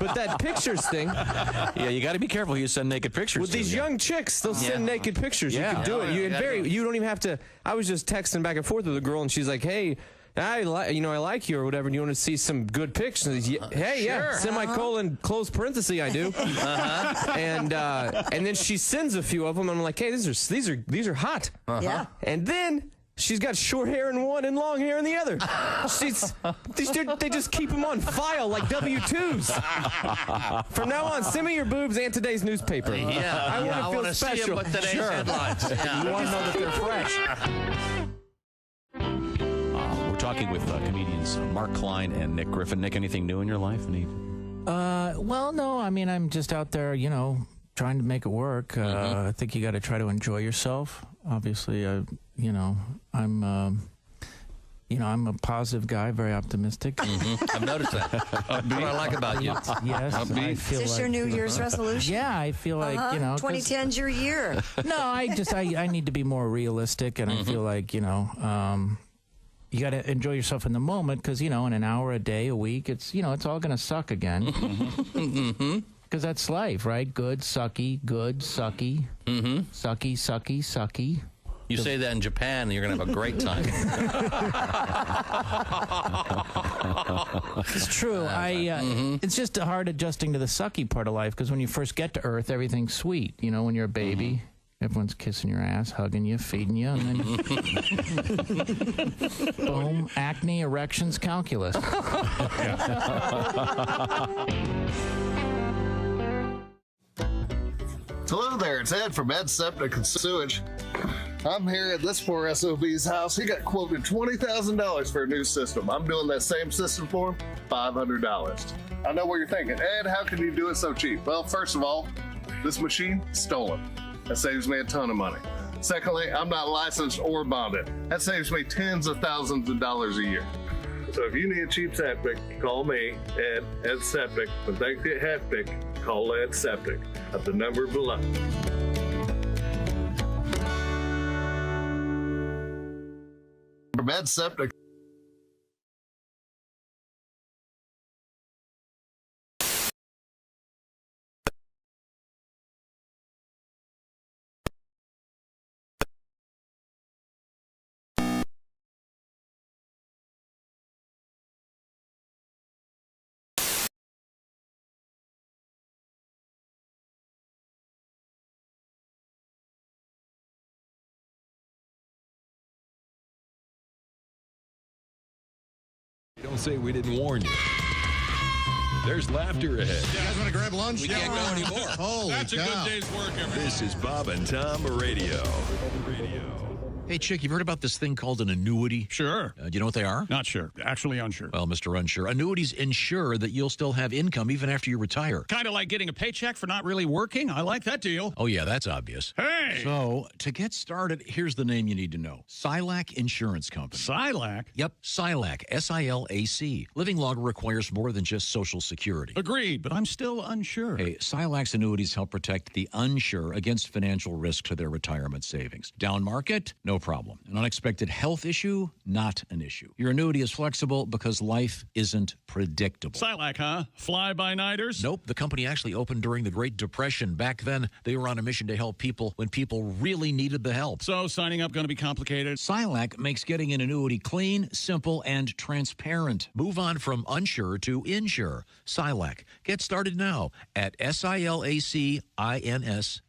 But that pictures thing. Yeah, you got to be careful who you send naked pictures with to. These young chicks, they'll send naked pictures. You can do it. You don't even have to. I was just texting back and forth with a girl, and she's like, hey, I like you or whatever. And you want to see some good pictures? Hey, yeah, semicolon, close parenthesis, I do. And then she sends a few of them. And I'm like, hey, these are hot. Yeah. And then she's got short hair in one and long hair in the other. They just keep them on file like W-2s. From now on, send me your boobs and today's newspaper. I want to feel special. See them with today's headlines. Yeah. You want to know that they're fresh. We're talking with comedians Mark Klein and Nick Griffin. Nick, anything new in your life? Well, no. I mean, I'm just out there, trying to make it work. I think you got to try to enjoy yourself. Obviously, I'm a positive guy, very optimistic. I've noticed that. That's what I like about you. Yes, I feel Is this your New Year's resolution? Yeah, I feel like 2010's your year. No, I need to be more realistic, and I feel like you got to enjoy yourself in the moment because in an hour, a day, a week, it's all going to suck again. Because that's life, right? Good, sucky, sucky, sucky, sucky, sucky. You say that in Japan, and you're going to have a great time. It's true. It's just hard adjusting to the sucky part of life because when you first get to Earth, everything's sweet. When you're a baby, everyone's kissing your ass, hugging you, feeding you, and then boom, acne, erections, calculus. Hello there, it's Ed from Ed Septic and Sewage. I'm here at this poor SOB's house. He got quoted $20,000 for a new system. I'm doing that same system for him, $500. I know what you're thinking. Ed, how can you do it so cheap? Well, first of all, this machine, stolen. That saves me a ton of money. Secondly, I'm not licensed or bonded. That saves me tens of thousands of dollars a year. So if you need a cheap septic, call me, Ed Septic. When things get hectic, call Ed Septic at the number below. From Ed Septic. Don't say we didn't warn you. There's laughter ahead. You guys want to grab lunch? We can't go anymore. Holy That's cow. a good day's work, everybody. This is Bob and Tom Radio. Hey, Chick, you've heard about this thing called an annuity? Sure. Do you know what they are? Not sure. Actually unsure. Well, Mr. Unsure, annuities ensure that you'll still have income even after you retire. Kind of like getting a paycheck for not really working. I like that deal. Oh, yeah, that's obvious. Hey! So, to get started, here's the name you need to know. Silac Insurance Company. Silac? Yep, Silac, S-I-L-A-C. Living log requires more than just Social Security. Agreed, but I'm still unsure. Hey, Silac's annuities help protect the unsure against financial risk to their retirement savings. Down market? No problem. An unexpected health issue? Not an issue. Your annuity is flexible because life isn't predictable. Silac, huh? Fly-by-nighters? Nope. The company actually opened during the Great Depression. Back then, they were on a mission to help people when people really needed the help. So signing up going to be complicated? Silac makes getting an annuity clean, simple, and transparent. Move on from unsure to insure. Silac. Get started now at SILACINS.com.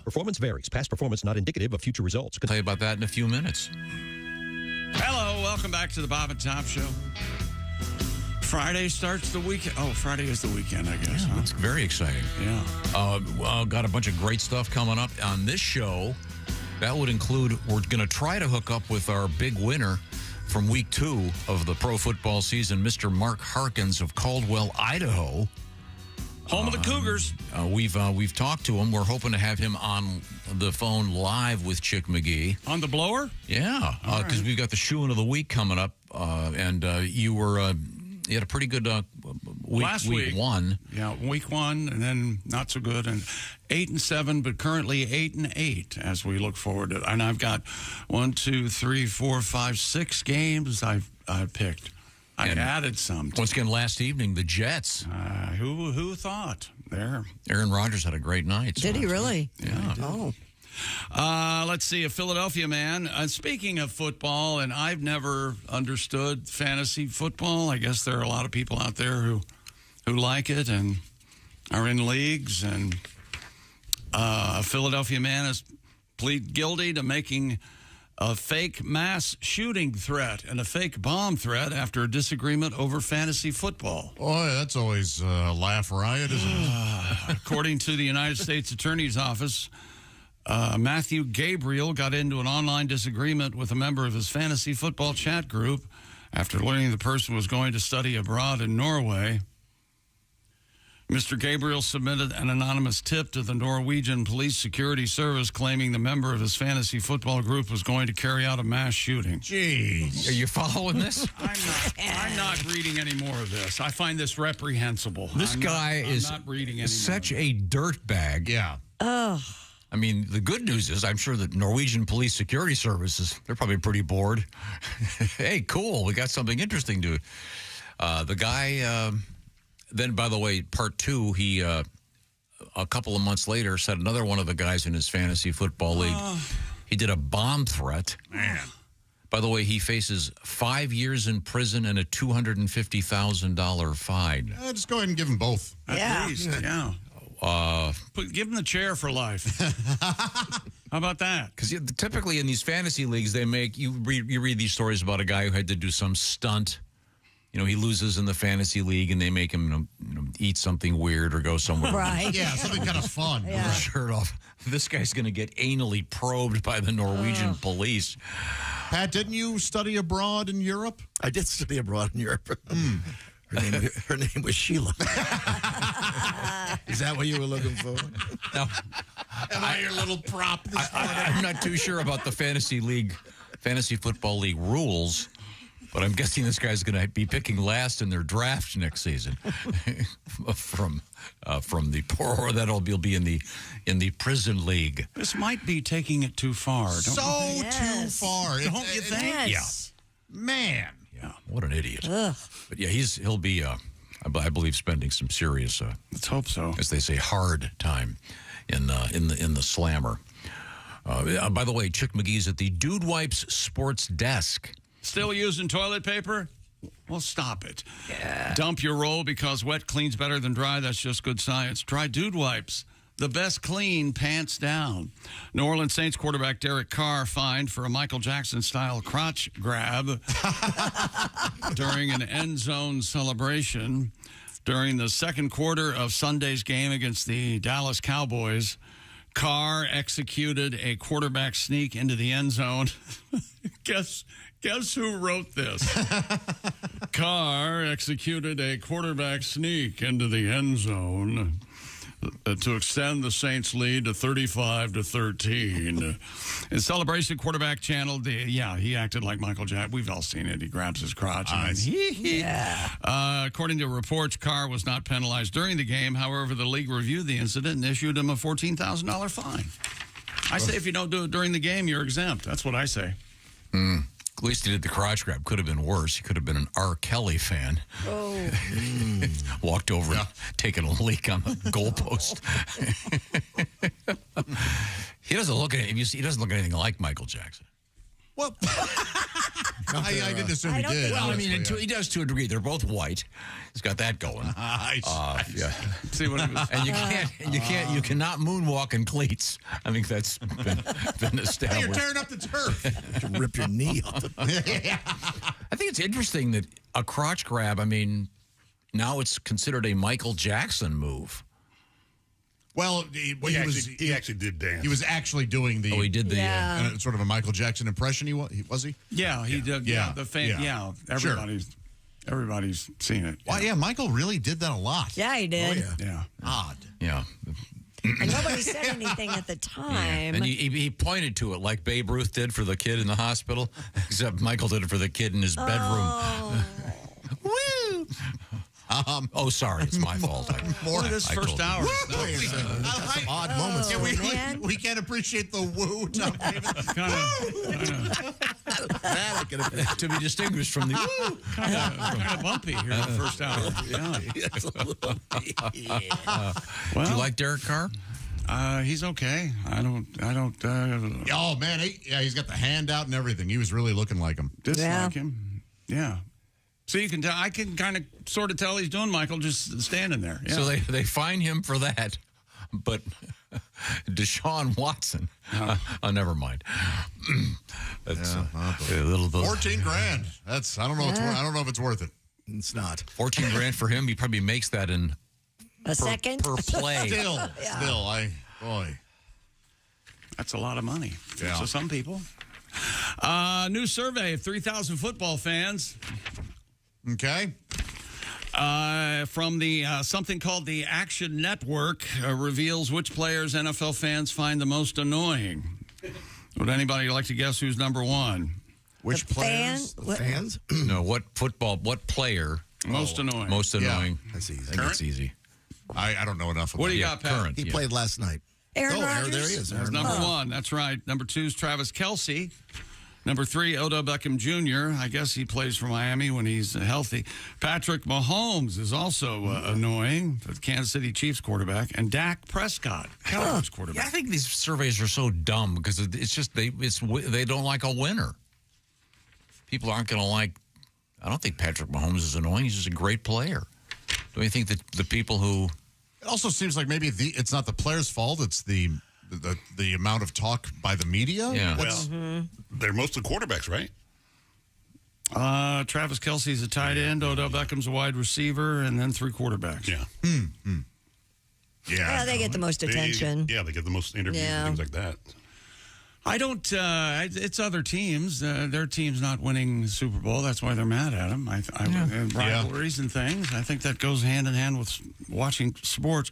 Performance varies. Past performance not indicative of future results. I'll tell you about that in a few minutes. Hello, welcome back to the Bob and Tom Show. Friday starts the weekend. Oh, Friday is the weekend, I guess. Yeah, huh? That's very exciting. Yeah. Got a bunch of great stuff coming up on this show. That would include, we're going to try to hook up with our big winner from week 2 of the pro football season, Mr. Mark Harkins of Caldwell, Idaho. Home of the Cougars. We've talked to him. We're hoping to have him on the phone live with Chick McGee. On the blower? Yeah, because we've got the shoe-in of the week coming up, and you had a pretty good week. Last week 1. Yeah, week 1, and then not so good, and 8-7, but currently 8-8 as we look forward to. And I've got 1, 2, 3, 4, 5, 6 games I've picked. I added some. Once again, last evening, the Jets. Who thought? There. Aaron Rodgers had a great night. Did he really? Yeah. Oh. Let's see, a Philadelphia man. Speaking of football, and I've never understood fantasy football. I guess there are a lot of people out there who like it and are in leagues. And a Philadelphia man has pleaded guilty to making a fake mass shooting threat and a fake bomb threat after a disagreement over fantasy football. Boy, that's always a laugh riot, isn't it? According to the United States Attorney's Office, Matthew Gabriel got into an online disagreement with a member of his fantasy football chat group after learning the person was going to study abroad in Norway. Mr. Gabriel submitted an anonymous tip to the Norwegian Police Security Service claiming the member of his fantasy football group was going to carry out a mass shooting. Jeez. Are you following this? I'm not reading any more of this. I find this reprehensible. This guy is not reading any such a dirtbag. Yeah. Oh. I mean, the good news is I'm sure that Norwegian Police Security Services, they're probably pretty bored. Hey, cool. We got something interesting to the guy... Then, by the way, part 2, he, a couple of months later, said another one of the guys in his fantasy football league, he did a bomb threat. Man. By the way, he faces 5 years in prison and a $250,000 fine. Just go ahead and give them both. At least, yeah. Give him the chair for life. How about that? Because typically in these fantasy leagues, they make, you read these stories about a guy who had to do some stunt. You know, he loses in the fantasy league, and they make him eat something weird or go somewhere. Right. Yeah, something kind of fun. With his shirt off. This guy's going to get anally probed by the Norwegian police. Pat, didn't you study abroad in Europe? I did study abroad in Europe. Her name was Sheila. Is that what you were looking for? No. Am I your little prop this morning? I'm not too sure about the fantasy football league rules. But I'm guessing this guy's going to be picking last in their draft next season, from the poor, or that'll be in the prison league. This might be taking it too far. Don't you think? Too far. Don't you think? Yes. Yeah. Man. Yeah. What an idiot. Ugh. But yeah, he'll be I believe spending some serious let's hope so, as they say, hard time in the slammer. By the way, Chick McGee's at the Dude Wipes Sports Desk. Still using toilet paper? Well, stop it. Yeah. Dump your roll because wet cleans better than dry. That's just good science. Try Dude Wipes. The best clean, pants down. New Orleans Saints quarterback Derek Carr fined for a Michael Jackson-style crotch grab during an end zone celebration during the second quarter of Sunday's game against the Dallas Cowboys. Carr executed a quarterback sneak into the end zone. Guess who wrote this? Carr executed a quarterback sneak into the end zone to extend the Saints' lead to 35-13. In celebration, quarterback channeled he acted like Michael Jackson. We've all seen it. He grabs his crotch. According to reports, Carr was not penalized during the game. However, the league reviewed the incident and issued him a $14,000 fine. I say if you don't do it during the game, you're exempt. That's what I say. At least he did the crotch grab. Could have been worse. He could have been an R. Kelly fan. Oh. Walked over and taken a leak on the goalpost. He doesn't look anything like Michael Jackson. Well, I didn't assume he did. Well, I mean, he does to a degree. They're both white. He's got that going. Yeah. See what he was. And you cannot moonwalk in cleats. I think that's been established. Hey, you're tearing up the turf. Rip your knee off. I think it's interesting that a crotch grab, I mean, now it's considered a Michael Jackson move. Well, he actually did dance. He was actually doing the. Oh, he did the sort of a Michael Jackson impression. Was he? Yeah, he did. Yeah, the fan. Yeah, everybody's seen it. Well, yeah, Michael really did that a lot. Yeah, he did. Oh, yeah. Odd. Yeah. And nobody said anything at the time. And he pointed to it like Babe Ruth did for the kid in the hospital, except Michael did it for the kid in his bedroom. Woo! Sorry, it's my fault. More this first hour. Odd moments. Yeah, we can't appreciate the woo. To be distinguished from the woo. Kind of bumpy here in the first hour. Do you like Derek Carr? He's okay. I don't. Oh man, he's got the hand out and everything. He was really looking like him. Dislike him. Yeah. So you can tell. I can kind of sort of tell he's doing Michael just standing there. Yeah. So they fine him for that, but Deshaun Watson. Never mind. That's a little bit. $14,000. That's I don't know. I don't know if it's worth it. It's not. $14,000 for him. He probably makes that in a second per play. Still, that's a lot of money. Yeah. So some people. New survey of 3,000 football fans. Okay. From the something called the Action Network reveals which players NFL fans find the most annoying. Would anybody like to guess who's number one? Which players? Fans? No, what player? Most annoying. Most annoying. Yeah, that's easy. I think it's easy. I don't know enough about What do you got, Pat? Current. He played last night. Aaron Rodgers? There he is. That's number one. That's right. Number two is Travis Kelce. Number three, Odell Beckham Jr. I guess he plays for Miami when he's healthy. Patrick Mahomes is also annoying, the Kansas City Chiefs quarterback, and Dak Prescott, Cowboys quarterback. Yeah, I think these surveys are so dumb because it's just they don't like a winner. People aren't going to like. I don't think Patrick Mahomes is annoying. He's just a great player. Don't you think that the people who? It also seems like maybe it's not the player's fault. It's the amount of talk by the media. Yeah. They're mostly quarterbacks, right? Travis Kelce's a tight end. Odell Beckham's a wide receiver, and then three quarterbacks. Yeah. Yeah, they get the most attention. They get the most interviews and things like that. I don't. It's other teams. Their team's not winning the Super Bowl. That's why they're mad at them. And rivalries and things. I think that goes hand in hand with watching sports.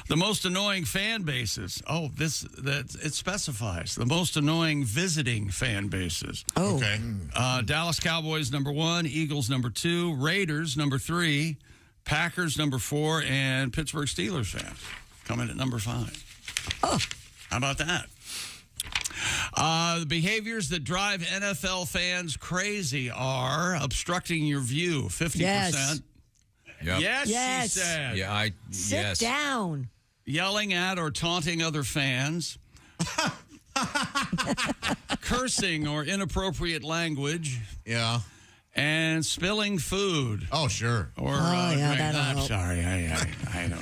The most annoying fan bases. Oh, it specifies the most annoying visiting fan bases. Oh, okay. Dallas Cowboys number one, Eagles number two, Raiders number three, Packers number four, and Pittsburgh Steelers fans come in at number five. Oh, how about that? The behaviors that drive NFL fans crazy are obstructing your view, 50%. Yes. Yep. Yes, she said. Yeah, Sit down. Yelling at or taunting other fans. Cursing or inappropriate language. Yeah. And spilling food. Oh, sure. Or that'll sorry, I know.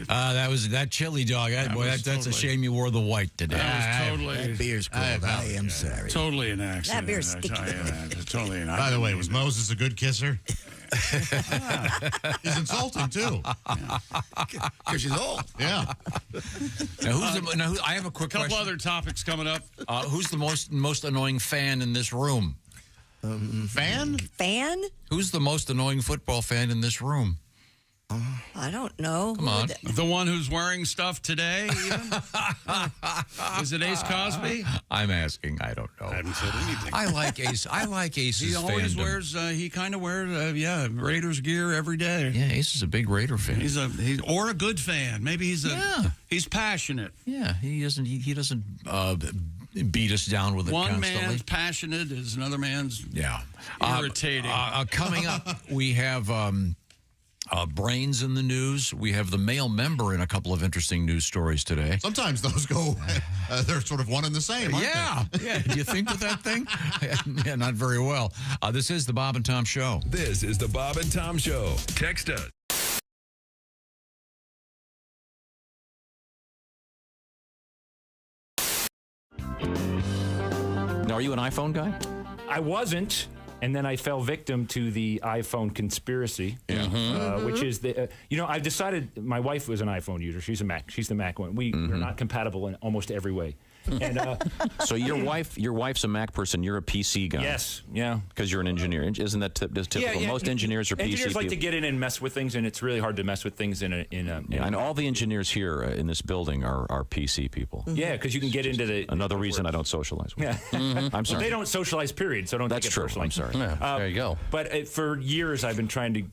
That was that chili dog. That's a shame you wore the white today. That was totally. That beer's cold. I am sorry. Totally an accident. That beer's sticky. Totally an accident. By the way, was Moses a good kisser? He's insulting, too. Because she's old. Yeah. Now, I have a quick couple question. other topics coming up. Who's the most annoying fan in this room? Fan? Fan? Who's the most annoying football fan in this room? I don't know. Come on. The one who's wearing stuff today, even? Is it Ace Cosby? I'm asking. I don't know. I haven't said anything. I like Ace's He always fandom. wears, he kind of wears, Raiders gear every day. Yeah, Ace is a big Raider fan. He's a good fan. Maybe he's passionate. Yeah, he doesn't beat us down with it One constantly. man's passionate is another man's irritating. Coming up, we have brains in the news. We have the male member in a couple of interesting news stories today. Sometimes those go, they're sort of one and the same, aren't they? Yeah. Do you think with that thing? Yeah, not very well. This is the Bob and Tom Show. This is the Bob and Tom Show. Text us. Now, are you an iPhone guy? I wasn't, and then I fell victim to the iPhone conspiracy, which is I've decided. My wife was an iPhone user. She's a Mac. She's the Mac one. We're not compatible in almost every way. And so your wife's a Mac person. You're a PC guy. Yes, yeah. Because you're an engineer. Isn't that typical? Yeah. Most engineers are PC Engineers like people. to get in and mess with things, and it's really hard to mess with things in a. And all the engineers here in this building are PC people. Yeah, because you can get into the. Another reason I don't socialize with. Yeah. I'm sorry. Well, they don't socialize, period. So don't. That's take it true. personally. I'm sorry. There you go. But for years, I've been trying to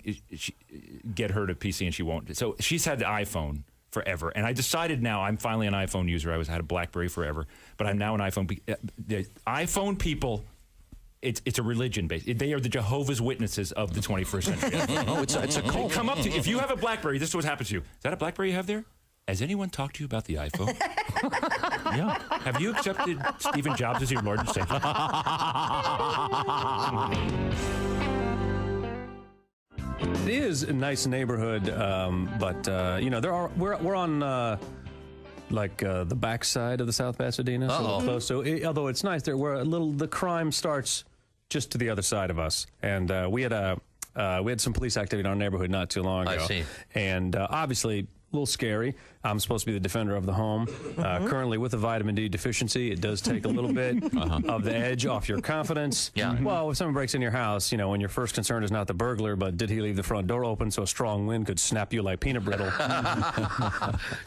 get her to PC, and she won't. So she's had the iPhone forever, and I decided now I'm finally an iPhone user. I had a BlackBerry forever, but I'm now an iPhone. The iPhone people, it's a religion based. They are the Jehovah's Witnesses of the 21st century. Oh, it's a cult. They come up to you. If you have a BlackBerry, this is what happens to you. Is that a BlackBerry you have there? Has anyone talked to you about the iPhone? Yeah. Have you accepted Stephen Jobs as your Lord and Savior? It is a nice neighborhood, but we're on the backside of the South Pasadena, so we're close. So although it's nice, the crime starts just to the other side of us, and we had some police activity in our neighborhood not too long ago. I see. And obviously a little scary. I'm supposed to be the defender of the home. Currently with a vitamin D deficiency, it does take a little bit of the edge off your confidence. Yeah. Well, if someone breaks in your house, when your first concern is not the burglar, but did he leave the front door open so a strong wind could snap you like peanut brittle?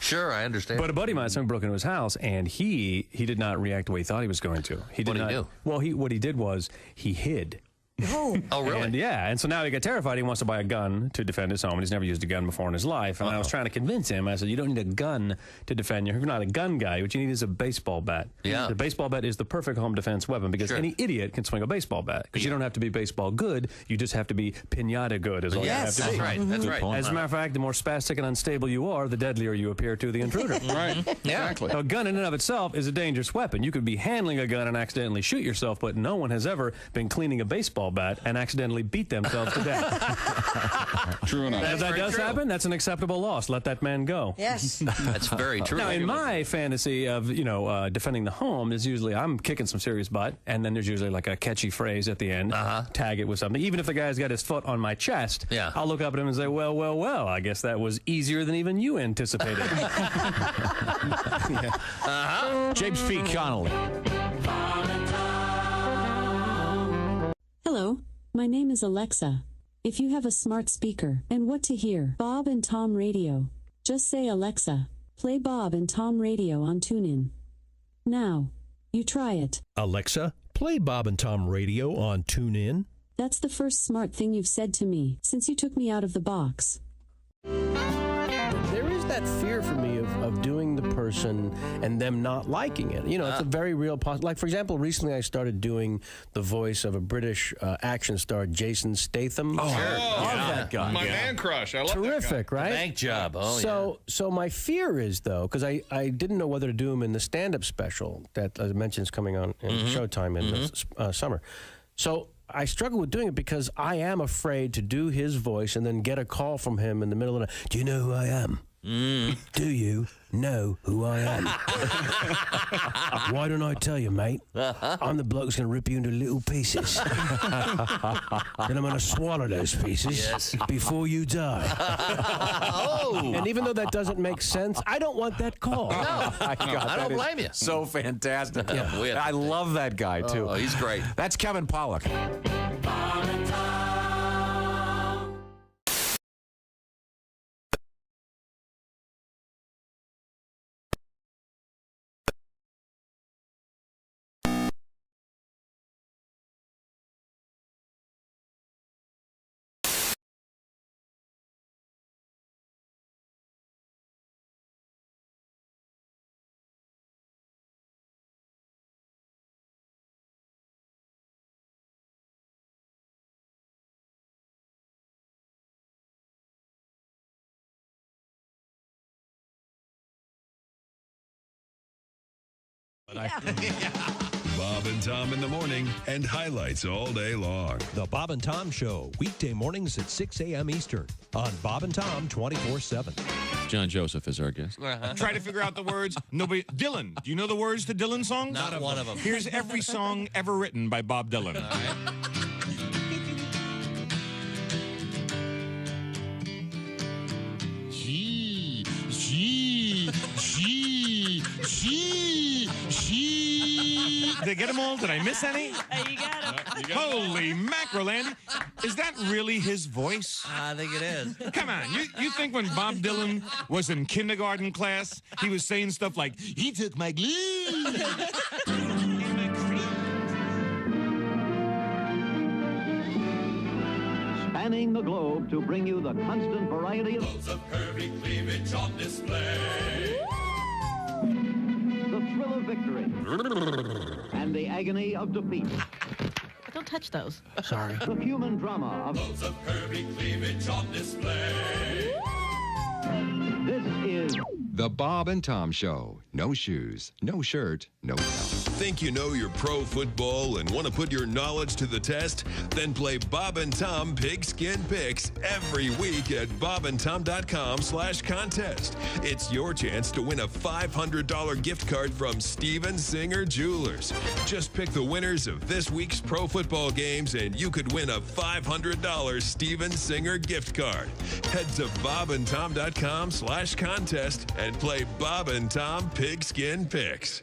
Sure, I understand. But a buddy of mine, someone broke into his house, and he did not react the way he thought he was going to. What did he do? Well, what he did was he hid. Oh, And really? and so now he got terrified. He wants to buy a gun to defend his home, and he's never used a gun before in his life. And I was trying to convince him. I said, you don't need a gun to defend you. If you're not a gun guy, what you need is a baseball bat. Yeah. The baseball bat is the perfect home defense weapon because any idiot can swing a baseball bat. Because you don't have to be baseball good. You just have to be pinata good is all you have to be. That's right. That's right. As a matter of fact, the more spastic and unstable you are, the deadlier you appear to the intruder. Right. Yeah. Exactly. Now, a gun in and of itself is a dangerous weapon. You could be handling a gun and accidentally shoot yourself, but no one has ever been cleaning a baseball bat and accidentally beat themselves to death. True enough. If that does happen, that's an acceptable loss. Let that man go. Yes. That's very true. Now, in my fantasy of, defending the home is usually I'm kicking some serious butt, and then there's usually like a catchy phrase at the end, tag it with something. Even if the guy's got his foot on my chest, I'll look up at him and say, well, I guess that was easier than even you anticipated. James P. Connolly. Hello, my name is Alexa. If you have a smart speaker and what to hear, Bob and Tom Radio, just say Alexa, play Bob and Tom Radio on TuneIn. Now, you try it. Alexa, play Bob and Tom Radio on TuneIn. That's the first smart thing you've said to me since you took me out of the box. There is that fear for me of doing the person and them not liking it. It's a very real possibility. Like, for example, recently I started doing the voice of a British action star, Jason Statham. Oh, love that guy. My man crush. I love Terrific, that guy. right? Bank job. Oh, So my fear is, though, because I didn't know whether to do him in the stand-up special that I mentioned is coming on in Showtime in the summer. So I struggle with doing it because I am afraid to do his voice and then get a call from him in the middle of the night. Do you know who I am? Do you know who I am? Why don't I tell you, mate? I'm the bloke who's going to rip you into little pieces. Then I'm going to swallow those pieces before you die. And even though that doesn't make sense, I don't want that call. No, My God, I don't that is blame you. So fantastic. Yeah. I love that guy, too. Oh, he's great. That's Kevin Pollak. Bob and Tom in the morning and highlights all day long. The Bob and Tom Show, weekday mornings at 6 a.m. Eastern on Bob and Tom 24/7. John Joseph is our guest. Try to figure out the words. Nobody. Dylan. Do you know the words to Dylan songs? Not one of them. Here's every song ever written by Bob Dylan. All right. Did I get them all? Did I miss any? You got him. Holy mackerel, Andy. Is that really his voice? I think it is. Come on. You think when Bob Dylan was in kindergarten class, he was saying stuff like, he took my glue. Spanning the globe to bring you the constant variety of curvy cleavage on display. The thrill of victory and the agony of defeat. Don't touch those. Sorry. The human drama of curvy cleavage on display. This is The Bob and Tom Show. No shoes, no shirt, no towel. Think you know your pro football and want to put your knowledge to the test? Then play Bob and Tom Pigskin Picks every week at bobandtom.com/contest. It's your chance to win a $500 gift card from Steven Singer Jewelers. Just pick the winners of this week's pro football games and you could win a $500 Steven Singer gift card. Head to bobandtom.com/contest and play Bob and Tom Pigskin Picks.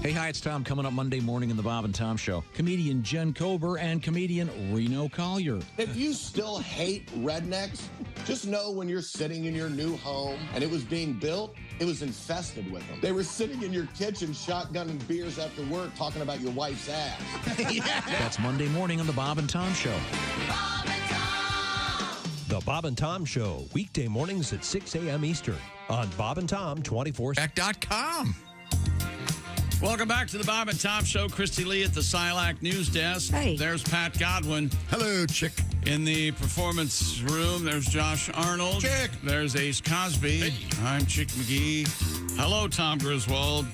Hey, hi, it's Tom. Coming up Monday morning in the Bob and Tom Show. Comedian Jen Kober and comedian Reno Collier. If you still hate rednecks, just know when you're sitting in your new home and it was being built, it was infested with them. They were sitting in your kitchen shotgunning beers after work talking about your wife's ass. That's Monday morning on the Bob and Tom Show. The Bob and Tom Show, weekday mornings at 6 a.m. Eastern on Bob and Tom 24/7. Welcome back to the Bob and Tom Show. Christy Lee at the Silac News Desk. Hey. There's Pat Godwin. Hello, chick. In the performance room, there's Josh Arnold. Chick. There's Ace Cosby. I'm Chick McGee. Hello, Tom Griswold.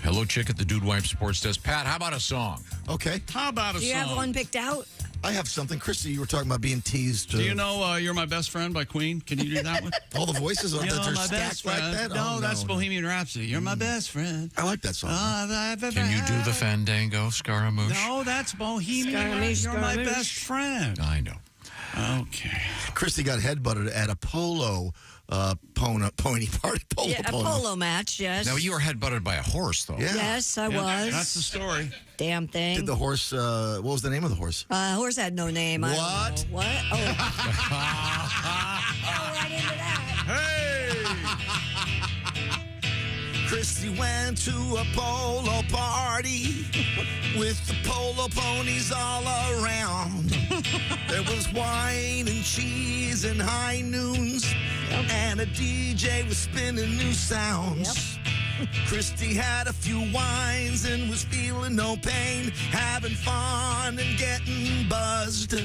Hello, Chick at the Dude Wipe Sports Desk. Pat, how about a song? Okay. How about a Do song? you have one picked out? I have something. Christy, you were talking about being teased. Do you know You're My Best Friend by Queen? Can you do that one? all the voices You're that are my stacked best friend. like that? No, Oh, that's Bohemian Rhapsody. You're my best friend. I like that song. Can you do the Fandango, Scaramouche? No, that's Bohemian Scaramouche, You're my Scaramouche. best friend. I know. Okay. Christy got headbutted at a polo pony party. Yeah, a polo match, yes. Now, you were headbutted by a horse, though. Yeah. Yes, I was. That's the story. Damn thing. Did the horse, what was the name of the horse? Horse had no name. I don't What? know. What? Oh. Oh, right into that. Christy went to a polo party with the polo ponies all around. There was wine and cheese and high noons, and a DJ was spinning new sounds. Christy had a few wines and was feeling no pain, having fun and getting buzzed.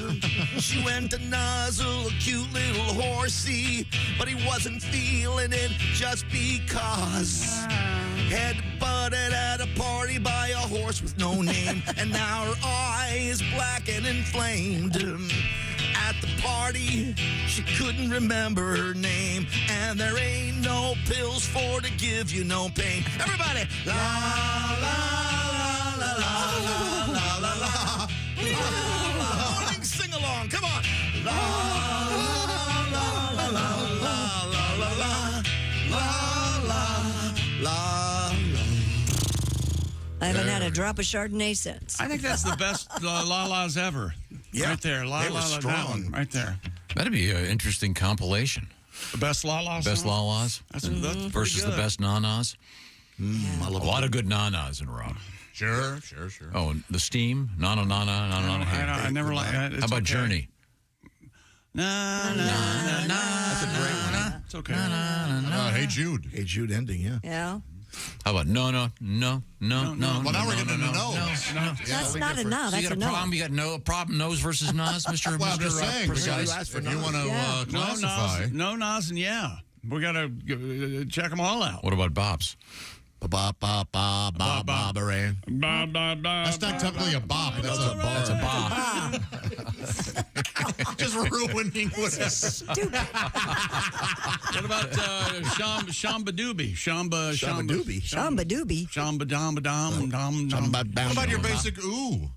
She went to nuzzle a cute little horsey, but he wasn't feeling it just because. Head-butted at a party by a horse with no name, and now her eye is black and inflamed. at the party. She couldn't remember her name, and there ain't no pills for to give you no pain. Everybody, la la la la la la la la. Morning sing along, come on. La la la la la la la la la la. I haven't had a drop of Chardonnay since. I think that's the best la-las ever. Yeah. Right there. La They la were la strong. that one, right there. That'd be an interesting compilation. The best la-las? Best la-las That's versus the good. best na-nas. I love a lot of good na-nas in rock. Sure. Oh, and the steam? Na-na-na-na-na-na. I never like it. How about Journey? Na, na, na, na. That's a great one. It's okay. Hey Jude. Hey Jude ending, yeah. Yeah. How about no? Well, now we're getting into no. That's not a no. So That's you got a a no. problem? You got no problem? Nose versus nos, Mr. Well, I'm just Mr. saying. Precise? If you want to classify. No nos and yeah. We got to check them all out. What about Bob's? Ba ba ba ba ba ba ran. Ba, ba, ba, That's not technically a bop. That's a bar. That's a Bob. Just ruining what is stupid. What about Shamba Doobie? Shamba Doobie. Shamba Doobie. Shamba Dom Dom Dom. What about your basic ooh?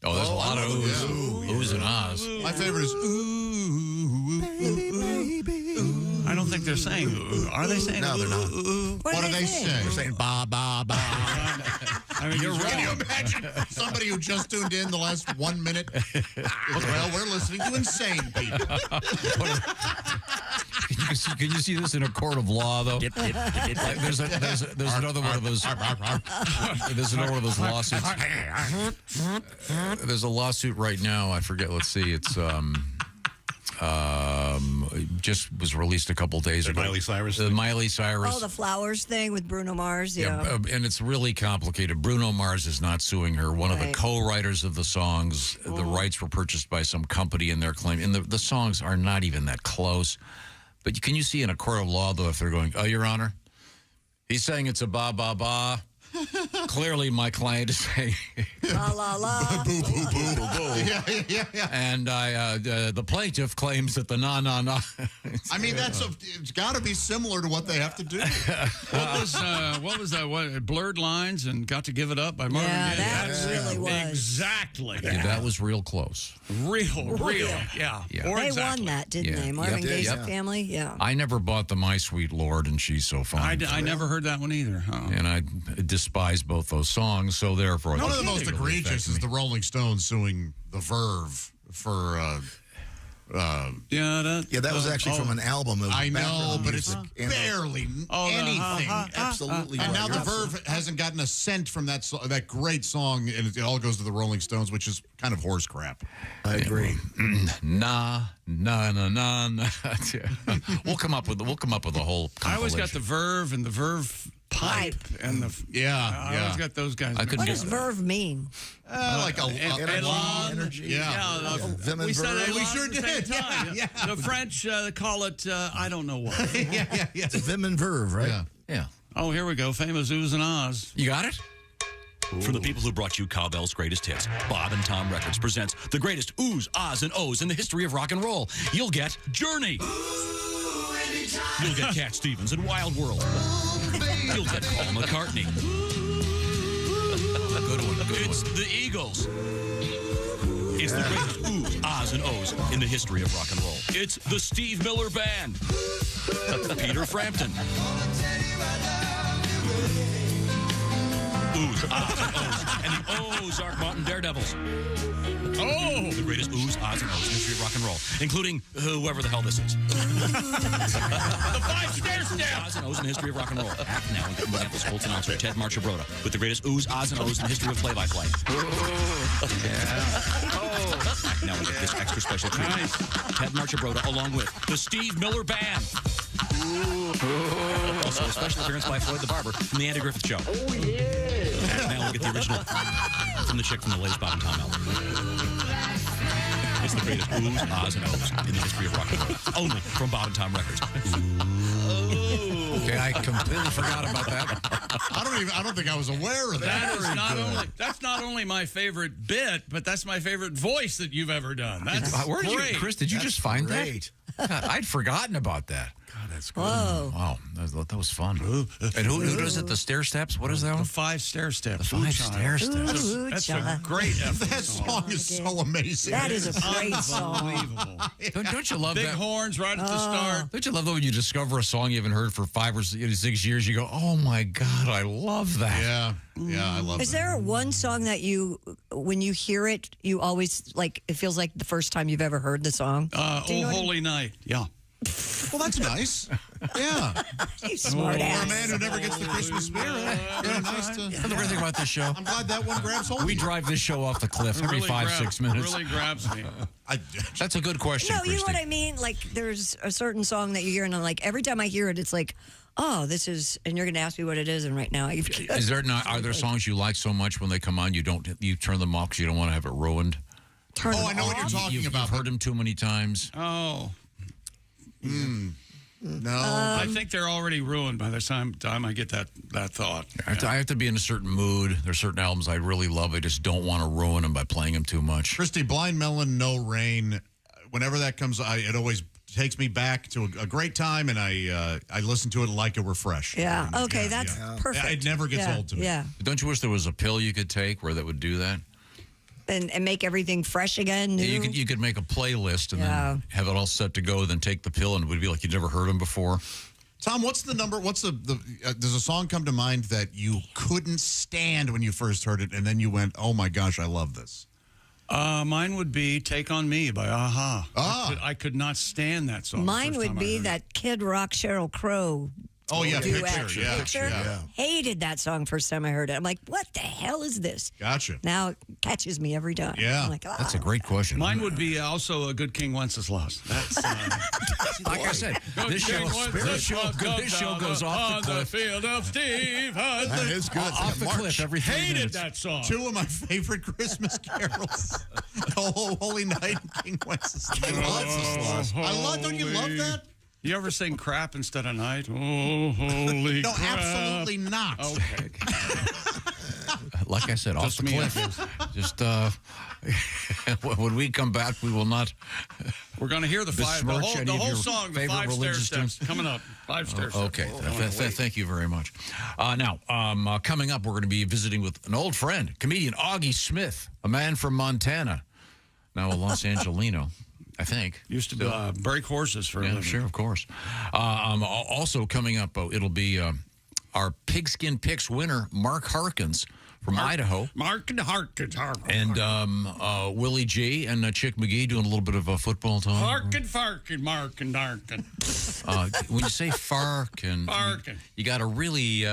Oh, there's a lot of oohs. Yeah. Oohs and ahs. My favorite is ooh. I don't think they're saying ooh. Are they saying No, they're not. ooh? What are they saying? They're saying ba ba ba. I mean, you're right. Can you imagine somebody who just tuned in the last 1 minute? Well, we're listening to insane people. Can you see this in a court of law, though? Like, there's another one of those. There's another one of those lawsuits. There's a lawsuit right now. I forget. Let's see. It's just was released a couple days ago. Miley Cyrus. The Miley Cyrus. Oh, the flowers thing with Bruno Mars. Yeah. And it's really complicated. Bruno Mars is not suing her. One of the Right. co-writers of the songs, the rights were purchased by some company in their claim. And the songs are not even that close. But can you see in a court of law, though, if they're going, oh, Your Honor, he's saying it's a ba, ba, ba. Clearly, my client is saying La la la. Boo, boo, boo, boo. Yeah. And the plaintiff claims that the na. I mean, it's got to be similar to what they have to do. What was that? What, Blurred Lines and Got to Give It Up by Marvin Yeah, Gaye? that really was. Exactly. Yeah, that was real close. Real. Yeah. Yeah. Or They exactly. won that, didn't Yeah. they? Marvin Yep. Gaye's Yep. family? Yeah. I never bought the My Sweet Lord and She's So Fine. I never heard that one either. Oh. And I despise both those songs, so therefore... One of the most egregious is the Rolling Stones suing the Verve for... that was actually from an album. Of I know, background but it's music. And barely anything. Absolutely. And right. now the You're Verve hasn't gotten a cent from that great song, and it all goes to the Rolling Stones, which is kind of horse crap. I agree. Na. We'll come up with a whole. I always got the Verve and the Verve pipe and the I always got those guys. I couldn't What get does verve mean? Like a energy. Yeah. Vim and We said verve. it We sure at the same did. time. Yeah. The French call it I don't know what. It's Vim and verve, right? Yeah. Oh, here we go. Famous oohs and ahs. You got it? From the people who brought you Cowbell's greatest hits, Bob and Tom Records presents the greatest oohs, ahs, and ohs in the history of rock and roll. You'll get Journey. You'll get Cat Stevens and Wild World. You'll get Paul McCartney. Good one. It's the Eagles. It's the greatest oohs, ahs, and ohs in the history of rock and roll. It's the Steve Miller Band. Peter Frampton. Oohs, ahs, and ohs. And the Ozark Mountain Daredevils. Oh! The greatest oohs, ahs, and ohs in the history of rock and roll, including whoever the hell this is. The Five Stair Step! Ahs and ohs in the history of rock and roll. Act now and get Minneapolis Colts announcer Ted Marchabroda with the greatest oohs, ahs, and ohs in the history of play-by-play. Act now and get this extra special treatment. Ted Marchabroda along with the Steve Miller Band. Also a special appearance by Floyd the Barber from the Andy Griffith Show. Oh, yeah. Now we'll get the original from the chick from the latest Bob and Tom album. It's the greatest oohs, ahs, and ohs in the history of rock and roll. Only from Bob and Tom Records. Okay, I completely forgot about that. I don't think I was aware of that. That's not only my favorite bit, but that's my favorite voice that you've ever done. That's Where did great. you, Chris? Did you just find great. that? God, I'd forgotten about that. God, that's good. Whoa. Wow, that was fun. And who does it? The stair steps? What is that one? The 5 stair steps. The 5 stair steps. Ooh, That's child. a great effort. That song is so amazing. That is a great song. Unbelievable. Don't you love Big that? horns right at the start. Don't you love that when you discover a song you haven't heard for 5 or 6 years, you go, oh my God, I love that. Yeah, I love it. Is there one song that you, when you hear it, you always, like, it feels like the first time you've ever heard the song? Do you know what Holy Night. Yeah. Well, that's nice. Yeah. You smart For a ass. man who never gets the Christmas spirit. Very nice to. The great thing about this show, I'm glad that one grabs hold of we you. drive this show off the cliff every 5-6 minutes. Really grabs me. That's a good question, No, you know Christy. what I mean? Like, there's a certain song that you hear, and I'm like, every time I hear it, it's like, oh, this is, and you're going to ask me what it is, and right now, Is there not? Are there songs you like so much when they come on, you turn them off because you don't want to have it ruined? I know what you're talking about. You've heard them too many times. Oh. No. I think they're already ruined by the time I get that thought. I have to be in a certain mood. There's certain albums I really love. I just don't want to ruin them by playing them too much. Christy, Blind Melon, No Rain. Whenever that comes, it always takes me back to a great time, and I listen to it like a refresh. Yeah. Okay, that's perfect. It never gets old to me. Yeah. Don't you wish there was a pill you could take where that would do that? And make everything fresh again, new? You could make a playlist and then have it all set to go, then take the pill, and it would be like you'd never heard them before. Tom, what's the number? What's does a song come to mind that you couldn't stand when you first heard it, and then you went, oh my gosh, I love this? Mine would be Take On Me by A-ha. I could not stand that song. Mine would be that Kid Rock Sheryl Crow. Oh, yeah, duet. Picture. Yeah. Hated that song first time I heard it. I'm like, what the hell is this? Gotcha. Now it catches me every time. Yeah. I'm like, oh. That's a great question. Mine would be also a Good King Wenceslas. That's like I said, this show goes off the cliff. field of Steve Hudson. That is good. Off the cliff every 3 Hated minutes. that song. 2 of my favorite Christmas carols. Oh, Holy Night and King Wenceslas. Don't you love that? You ever sing crap instead of night? Oh, holy No, crap. absolutely not. Okay. Like I said, off the cliff. Just when we come back, we will not. We're going to hear the whole song, the 5 stair steps coming up. 5 stair steps. Okay. Thank you very much. Now, coming up, we're going to be visiting with an old friend, comedian Auggie Smith, a man from Montana, now a Los Angelino. I think. Used to break horses for a living. Sure, of course. Also coming up, it'll be our Pigskin Picks winner, Mark Harkins from Idaho. Mark and Harkins. And Willie G. and Chick McGee doing a little bit of football talk. Harkin, Farkin, Mark and Darkin. When you say Farkin, you got to really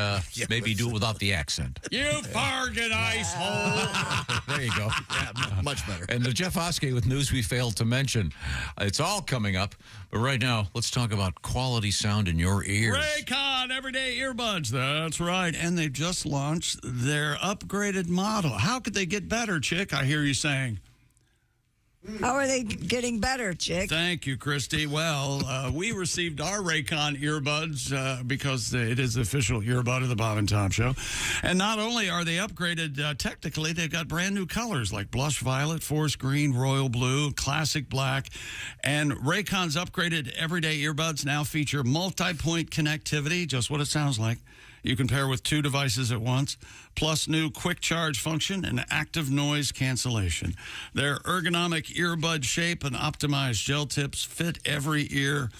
maybe do it without the accent. You Farkin ice hole. There you go. Yeah, much better. And the Jeff Oskey with news we failed to mention. It's all coming up. But right now, let's talk about quality sound in your ears. Raycon Everyday Earbuds. That's right. And they've just launched their upgraded model. How could they get better, Chick? I hear you saying. How are they getting better, Chick? Thank you, Christy. Well, we received our Raycon earbuds because it is the official earbud of the Bob and Tom Show. And not only are they upgraded technically, they've got brand new colors like blush violet, forest green, royal blue, classic black. And Raycon's upgraded everyday earbuds now feature multi-point connectivity, just what it sounds like. You can pair with 2 devices at once, plus new quick charge function and active noise cancellation. Their ergonomic earbud shape and optimized gel tips fit every ear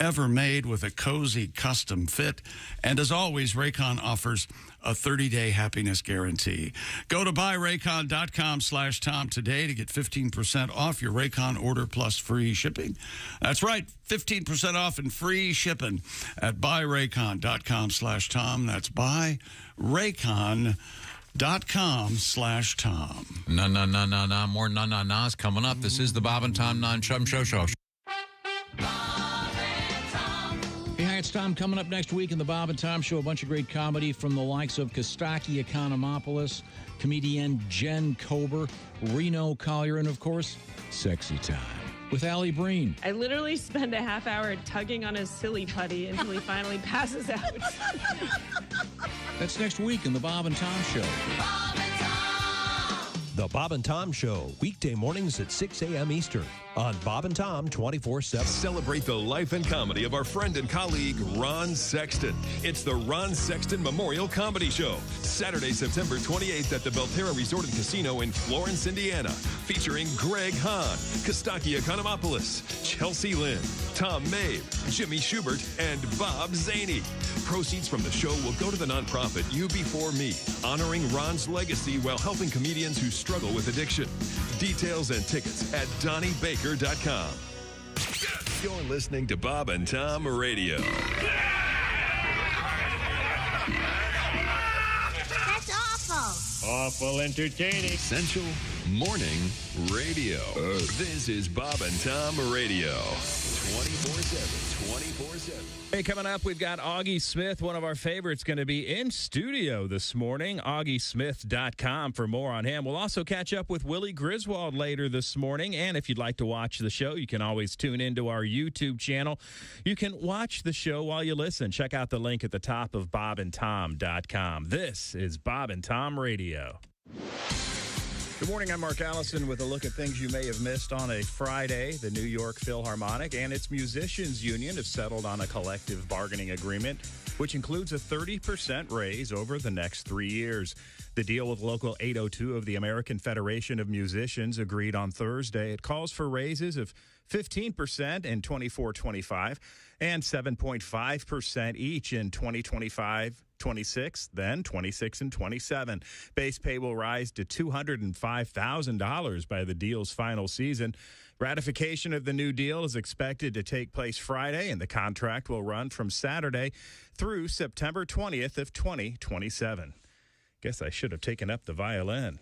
ever made with a cozy custom fit. And as always, Raycon offers a 30-day happiness guarantee. Go to buyraycon.com/Tom today to get 15% off your Raycon order plus free shipping. That's right, 15% off and free shipping at buyraycon.com/Tom. That's buyraycon.com/Tom. No. More no-no-nos coming up. This is the Bob and Tom Non-Chum Show. Hey, hi, it's Tom. Coming up next week in the Bob and Tom Show, a bunch of great comedy from the likes of Kostaki Economopoulos, comedian Jen Kober, Reno Collier, and, of course, Sexy Time. with Allie Breen. I literally spend a half hour tugging on his silly putty until he finally passes out. That's next week in the Bob and Tom Show. The Bob and Tom Show, weekday mornings at 6 a.m. Eastern on Bob and Tom 24/7. Celebrate the life and comedy of our friend and colleague, Ron Sexton. It's the Ron Sexton Memorial Comedy Show, Saturday, September 28th at the Belterra Resort and Casino in Florence, Indiana, featuring Greg Hahn, Kostaki Economopoulos, Chelsea Lynn, Tom Mabe, Jimmy Schubert, and Bob Zaney. Proceeds from the show will go to the nonprofit You4Me, honoring Ron's legacy while helping comedians who struggle with addiction. Details and tickets at DonnieBaker.com. You're listening to Bob and Tom Radio. That's awful. Awful entertaining. Essential Morning Radio. This is Bob and Tom Radio. 24/7. 24/7. Hey, coming up, we've got Auggie Smith, one of our favorites, going to be in studio this morning. AuggieSmith.com for more on him. We'll also catch up with Willie Griswold later this morning. And if you'd like to watch the show, you can always tune into our YouTube channel. You can watch the show while you listen. Check out the link at the top of BobandTom.com. This is Bob and Tom Radio. Good morning, I'm Mark Allison with a look at things you may have missed on a Friday. The New York Philharmonic and its musicians union have settled on a collective bargaining agreement, which includes a 30% raise over the next 3 years. The deal with Local 802 of the American Federation of Musicians agreed on Thursday. It calls for raises of 15% in 24-25 and 7.5% each in 2025-26, then 26 and 27. Base pay will rise to $205,000 by the deal's final season. Ratification of the new deal is expected to take place Friday, and the contract will run from Saturday through September 20th of 2027. Guess I should have taken up the violin.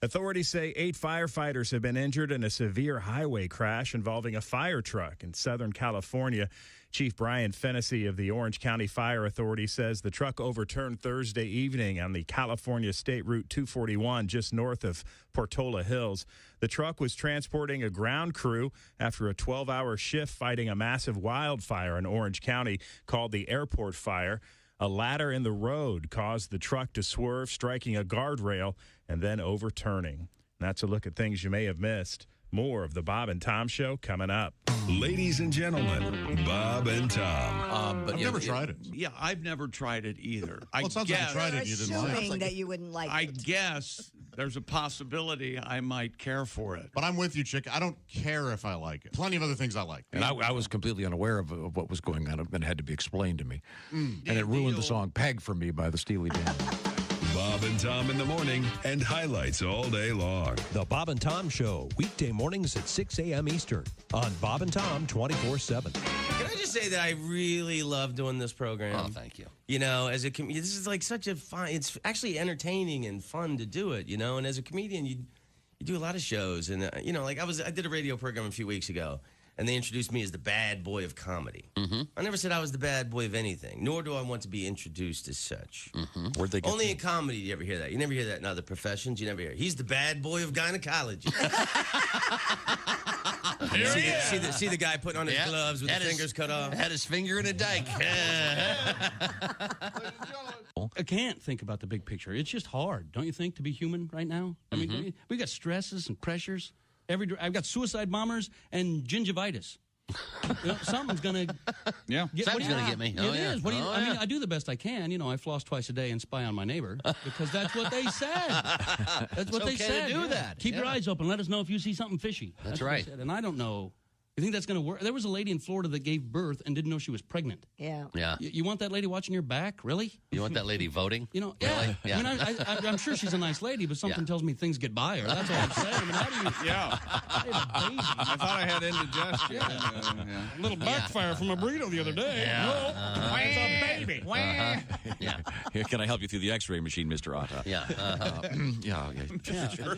Authorities say 8 firefighters have been injured in a severe highway crash involving a fire truck in Southern California. Chief Brian Fennessy of the Orange County Fire Authority says the truck overturned Thursday evening on the California State Route 241 just north of Portola Hills. The truck was transporting a ground crew after a 12-hour shift fighting a massive wildfire in Orange County called the Airport Fire. A ladder in the road caused the truck to swerve, striking a guardrail and then overturning. That's a look at things you may have missed. More of the Bob and Tom Show coming up. Ladies and gentlemen, Bob and Tom. I've never tried it. Yeah, I've never tried it either. Well, it sounds like you tried it and you didn't like it. Assuming that you wouldn't like I it. guess there's a possibility I might care for it. But I'm with you, Chick. I don't care if I like it. Plenty of other things I like. And I was completely unaware of what was going on and had to be explained to me. And it ruined the song Peg for me by the Steely Dan. Bob and Tom in the morning and highlights all day long. The Bob and Tom Show, weekday mornings at 6 a.m. Eastern on Bob and Tom 24/7. Can I just say that I really love doing this program? Oh, thank you. You know, as a this is like such a fun. It's actually entertaining and fun to do it. You know, and as a comedian, you do a lot of shows, and you know, like I did a radio program a few weeks ago. And they introduced me as the bad boy of comedy. Mm-hmm. I never said I was the bad boy of anything, nor do I want to be introduced as such. Mm-hmm. Where'd they get Only in comedy do you ever hear that. You never hear that in other professions. You never hear, he's the bad boy of gynecology. see the guy putting on his gloves with his fingers cut off? Had his finger in a dike. I can't think about the big picture. It's just hard, don't you think, to be human right now? I mean, we got stresses and pressures. I've got suicide bombers and gingivitis. You know, something's gonna, something's gonna get me. It is. I mean, I do the best I can. You know, I floss twice a day and spy on my neighbor because that's what they said. That's what they said. To do that. Keep your eyes open. Let us know if you see something fishy. That's what right. they said. And I don't know. You think that's going to work? There was a lady in Florida that gave birth and didn't know she was pregnant. Yeah. Yeah. You want that lady watching your back? Really? You want that lady voting? You know, Really? Yeah. I mean, I'm sure she's a nice lady, but something tells me things get by her. That's all I'm saying. I mean, how do you? Yeah. I had a baby. I thought I had indigestion. A little backfire from a burrito the other day. Yeah. It's a baby. Yeah. Here, can I help you through the X-ray machine, Mr. Atta? Yeah. Sure.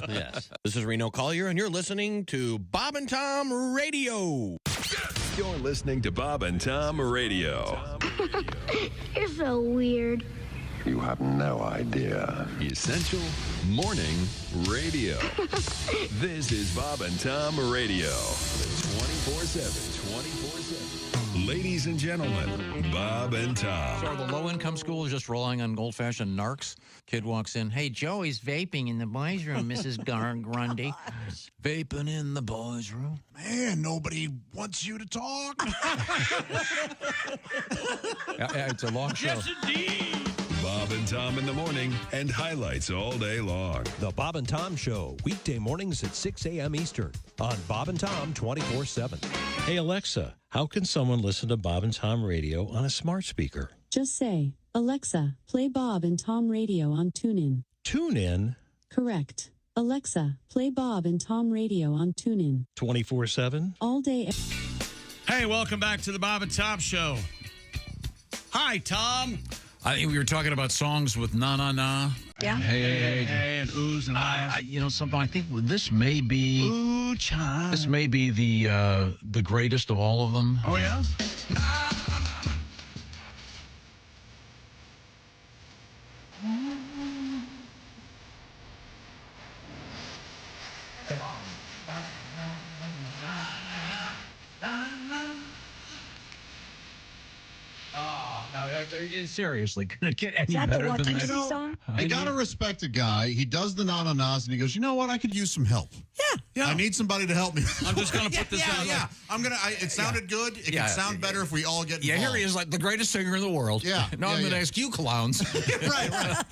Yes. This is Reno Collier, and you're listening to Bob and Tom Radio. You're listening to Bob and Tom Radio. You're so weird. You have no idea. Essential Morning Radio. This is Bob and Tom Radio. 24/7. Ladies and gentlemen, Bob and Tom. So are the low-income schools just relying on old-fashioned narcs? Kid walks in, hey, Joey's vaping in the boys' room, Mrs. Grundy. Vaping in the boys' room? Man, nobody wants you to talk. Yeah, it's a long show. Yes, indeed. Bob and Tom in the morning and highlights all day long. The Bob and Tom Show, weekday mornings at 6 a.m. Eastern on Bob and Tom 24/7. Hey, Alexa, how can someone listen to Bob and Tom Radio on a smart speaker? Just say, Alexa, play Bob and Tom Radio on TuneIn. TuneIn? Correct. Alexa, play Bob and Tom Radio on TuneIn. 24/7? All day. Hey, welcome back to the Bob and Tom Show. Hi, Tom. I think we were talking about songs with na-na-na. Yeah. Hey, and oohs and ahs. You know something? I think this may be this may be the greatest of all of them. Oh, yeah? Seriously, can it get any Is that the better What than Dixie that? song? I gotta respect a guy. He does the na-na-nas, and he goes, you know what? I could use some help. Yeah. I need somebody to help me. I'm just going to put this out. Yeah. It sounded good. It Yeah. could sound better if we all get Yeah, involved. here he is, like the greatest singer in the world. Yeah. Now I'm going to ask you clowns right.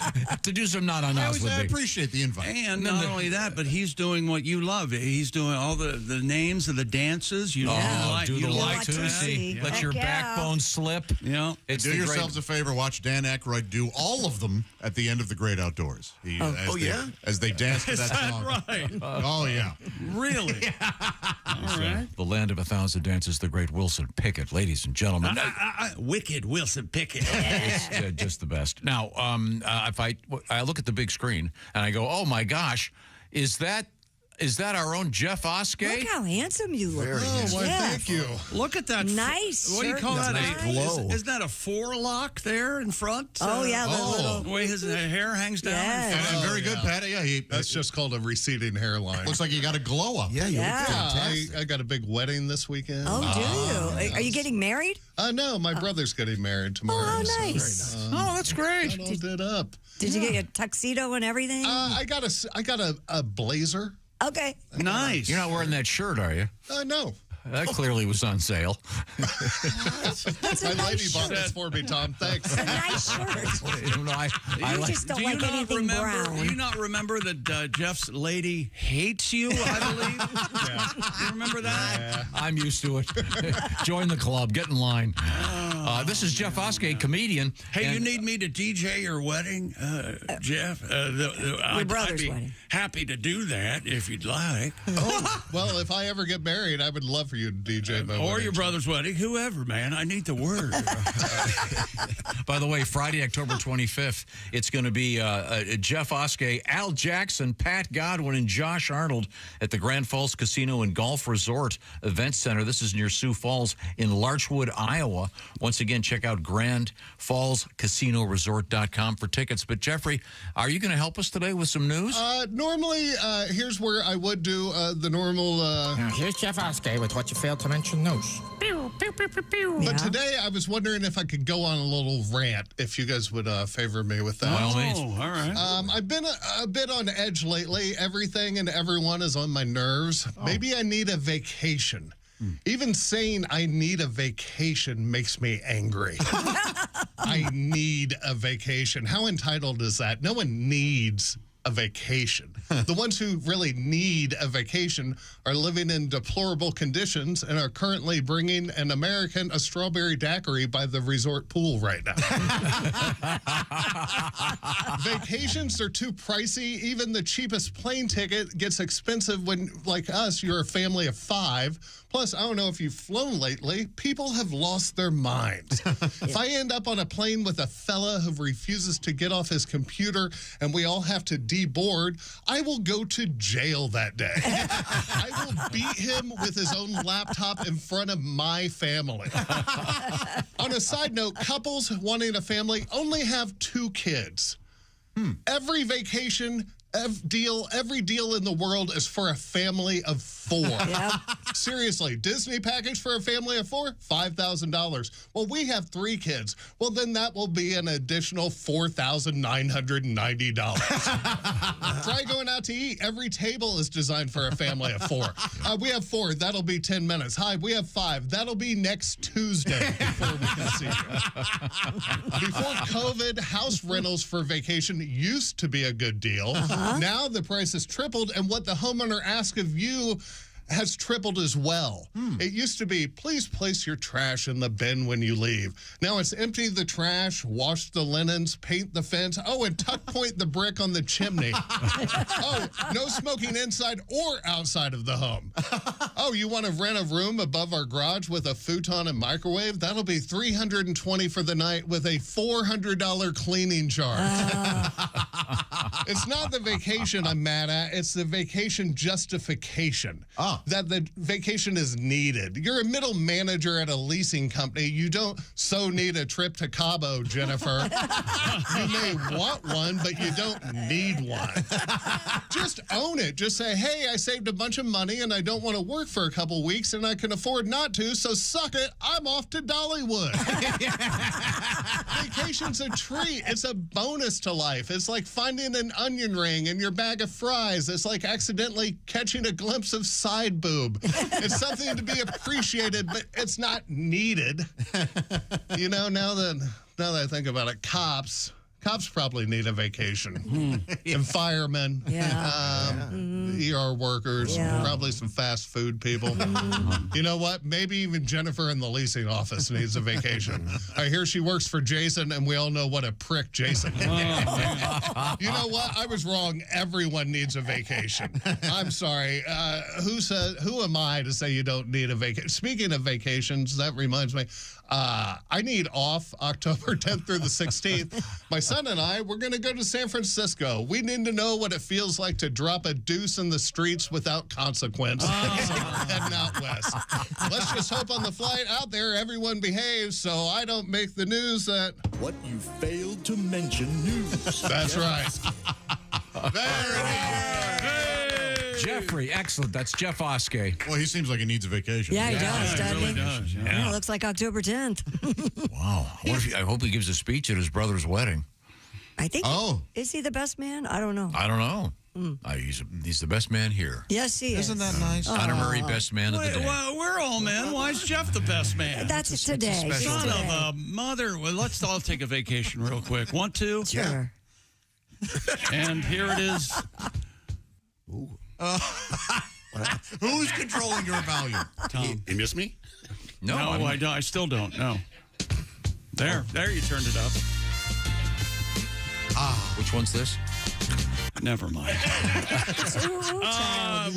to do some na-na-nas with I me. appreciate the invite. And not only that, but he's doing what you love. He's doing all the names of the dances. You like, do you the like like that. Tootsie. Let Heck your yeah. backbone slip. Yeah. It's Do the yourselves a favor. Watch Dan Aykroyd do all of them at the end of The Great Outdoors. As they dance to Is that that song. right? Oh, yeah. Really? All right. The land of 1,000 dances, the great Wilson Pickett, ladies and gentlemen. Wicked Wilson Pickett. It's just the best. Now, if I look at the big screen and I go, oh my gosh, is that our own Jeff Oskey? Look how handsome you look. Thank you. Look at that. Nice What do you call shirt. that? Nice Glow. Isn't that a forelock there in front? Oh, yeah. The way his hair hangs down. Yes. And very good, Patty. Yeah, That's just called a receding hairline. looks like you got a glow up. Yeah, you look fantastic. I got a big wedding this weekend. Oh, do you? Are you getting married? No, my brother's getting married tomorrow. Oh, so, nice. Oh, that's great. got all did up. Did you get your tuxedo and everything? I got a blazer. Okay. Nice. You're not wearing that shirt, are you? No. That clearly was on sale. That's My a lady nice bought shirt. this for me, Tom. Thanks. It's a nice shirt. You know, I You like, just don't Do you like not anything remember? brown. Do you not remember that Jeff's lady hates you? I believe. You remember that? Yeah. I'm used to it. Join the club. Get in line. This is Jeff Oskey, comedian. Hey, and- you need me to DJ your wedding, Jeff? I'd brother's be wedding. happy to do that if you'd like. Oh, well, if I ever get married, I would love for you to DJ my Or wedding. your brother's wedding, whoever, man. I need the word. By the way, Friday, October 25th, it's going to be Jeff Oskey, Al Jackson, Pat Godwin, and Josh Arnold at the Grand Falls Casino and Golf Resort Event Center. This is near Sioux Falls in Larchwood, Iowa. Once again, check out grandfallscasinoresort.com for tickets. But, Jeffrey, are you going to help us today with some news? Normally, here's where I would do the normal... Here's Jeff Oskey with what you failed to mention news. But today, I was wondering if I could go on a little rant, if you guys would favor me with that. By all means. all right. I've been a bit on edge lately. Everything and everyone is on my nerves. Maybe I need a vacation. Even saying I need a vacation makes me angry. I need a vacation. How entitled is that? No one needs a vacation. The ones who really need a vacation are living in deplorable conditions and are currently bringing an American a strawberry daiquiri by the resort pool right now. Vacations are too pricey. Even the cheapest plane ticket gets expensive when, like us, you're a family of 5. Plus, I don't know if you've flown lately, people have lost their minds. If I end up on a plane with a fella who refuses to get off his computer and we all have to deboard, I will go to jail that day. I will beat him with his own laptop in front of my family. On a side note, couples wanting a family only have 2 kids. Every vacation, every deal in the world is for a family of 4. Yep. Seriously, Disney package for a family of 4, $5,000. Well, we have 3 kids. Well, then that will be an additional $4,990. Try going out to eat. Every table is designed for a family of 4. We have 4. That'll be 10 minutes. Hi, we have 5. That'll be next Tuesday before we can see you. Before COVID, house rentals for vacation used to be a good deal. Now the price has tripled, and what the homeowner asks of you has tripled as well. It used to be, please place your trash in the bin when you leave. Now it's empty the trash, wash the linens, paint the fence, and tuck point the brick on the chimney. No smoking inside or outside of the home. You want to rent a room above our garage with a futon and microwave? That'll be $320 for the night with a $400 cleaning charge. It's not the vacation I'm mad at, it's the vacation justification. That the vacation is needed. You're a middle manager at a leasing company. You don't so need a trip to Cabo, Jennifer. You may want one, but you don't need one. Just own it. Just say, hey, I saved a bunch of money and I don't want to work for a couple weeks and I can afford not to, so suck it. I'm off to Dollywood. Vacation's a treat. It's a bonus to life. It's like finding an onion ring in your bag of fries. It's like accidentally catching a glimpse of side boob. It's something to be appreciated, but it's not needed. Now that I think about it, cops probably need a vacation. And firemen, ER workers, probably some fast food people. You know what? Maybe even Jennifer in the leasing office needs a vacation. I hear she works for Jason, and we all know what a prick Jason is. You know what? I was wrong. Everyone needs a vacation. I'm sorry. Who am I to say you don't need a vacation? Speaking of vacations, that reminds me, I need off October 10th through the 16th. My son and I, we're going to go to San Francisco. We need to know what it feels like to drop a deuce in the streets without consequence. So we're heading out west. Let's just hope on the flight out there everyone behaves so I don't make the news that... What you failed to mention news. That's right. There it is. Jeffrey, excellent. That's Jeff Oskey. Well, he seems like he needs a vacation. Yeah, he does, doesn't he? Really does, Yeah, it looks like October 10th. Wow. I hope he gives a speech at his brother's wedding. I think. Is he the best man? I don't know. I don't know. He's the best man here. Yes, he is. Isn't that nice? Honorary best man of the day. Well, we're all men. Why is Jeff the best man? That's today. Son of a mother. Well, let's all take a vacation real quick. Want to? Sure. And here it is. Who's controlling your volume? Tom. You miss me? No, I don't. I still don't. No. There you turned it up. Which one's this? Never mind.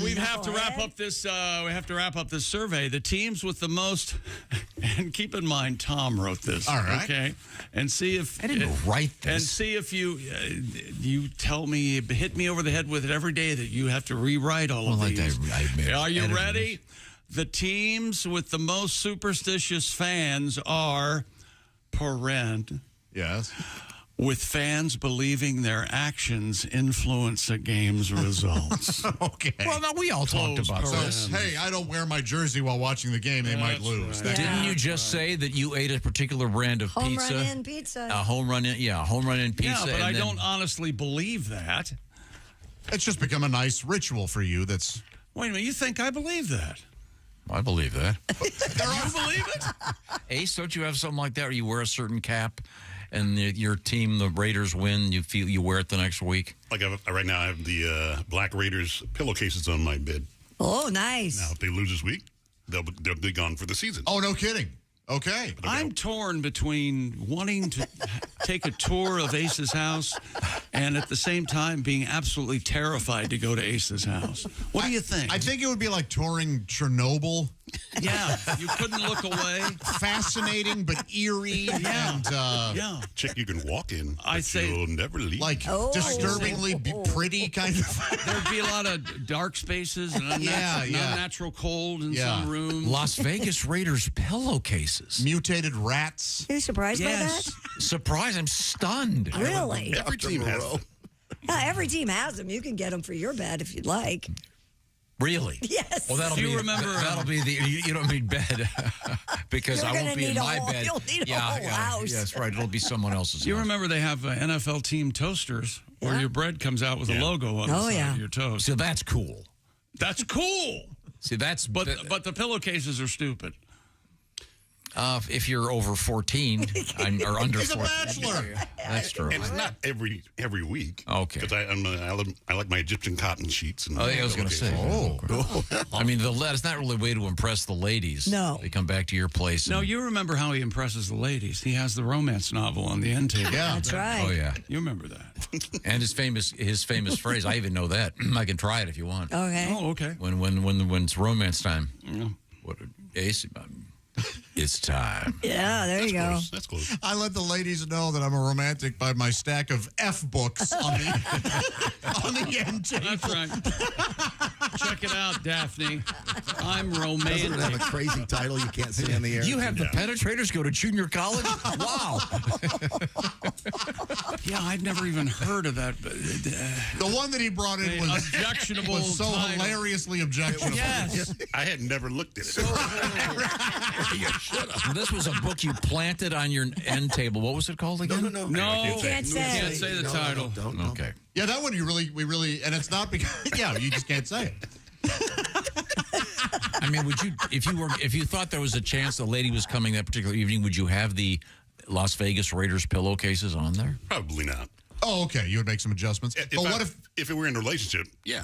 We have to wrap up this. We have to wrap up this survey. The teams with the most, and keep in mind, Tom wrote this. All right. Okay. And see if I didn't write this. And see if you tell me, hit me over the head with it every day that you have to rewrite all of these. Are you ready? The teams with the most superstitious fans are paren. Yes. With fans believing their actions influence a game's results. Okay. Well, no, we all talked about this. Hey, I don't wear my jersey while watching the game. They might lose. Right. Didn't you just say that you ate a particular brand of pizza? Home run in pizza. Home run in pizza. Yeah, but I don't honestly believe that. It's just become a nice ritual for you. That's. Wait a minute. You think I believe that? I believe that. You believe it? Ace, don't you have something like that where you wear a certain cap? And your team, the Raiders, win, you feel you wear it the next week? Like right now, I have the Black Raiders pillowcases on my bed. Oh, nice. Now, if they lose this week, they'll be gone for the season. Oh, no kidding. Okay. I'm torn between wanting to take a tour of Ace's house and at the same time being absolutely terrified to go to Ace's house? What do you think? I think it would be like touring Chernobyl. Yeah, you couldn't look away. Fascinating but eerie. Yeah. And, yeah. Chick you can walk in. I'd say you'll never leave. Like disturbingly pretty kind of. There'd be a lot of dark spaces and unnatural cold in some rooms. Las Vegas Raiders pillowcases. Mutated rats. Are you surprised by that? Surprised. I'm stunned. Really? Every team has them. Yeah, every team has them. You can get them for your bed if you'd like. Really? Yes. Well, that'll Do you be. remember, That'll be the. You don't need bed because You're I won't gonna be in need a my whole- bed. you'll need a whole house. Yes, right. It'll be someone else's. You house. remember they have NFL team toasters where your bread comes out with a logo on the side of your toast. So that's cool. That's cool. See, that's but the pillowcases are stupid. If you're over 14 or under 14. He's a bachelor. That's true. And it's not every week. Okay. Because I like my Egyptian cotton sheets. And Oh, yeah, I was going to say. I mean, that's not really a way to impress the ladies. No. They come back to your place. No, you remember how he impresses the ladies. He has the romance novel on the end table. Yeah. That's right. Oh, yeah. You remember that. And his famous phrase, I even know that. I can try it if you want. Okay. Oh, okay. When it's romance time. Yeah. What, Ace, it's time. Yeah, there you go. Close. That's close. I let the ladies know that I'm a romantic by my stack of F books on the end table. That's right. Check it out, Daphne. I'm romantic. Doesn't it have a crazy title you can't say on the air? You have the penetrators go to junior college? Wow. Yeah, I'd never even heard of that. The one that he brought in was objectionable. was so title. hilariously objectionable. Yes. I had never looked at it. This was a book you planted on your end table. What was it called again? No, Can't you say. can't say the title. Don't. Okay. Yeah, that one we really, and it's not because, you just can't say it. I mean, would you, if you thought there was a chance the lady was coming that particular evening, would you have the Las Vegas Raiders pillowcases on there? Probably not. Oh, okay. You would make some adjustments. If we were in a relationship, yeah.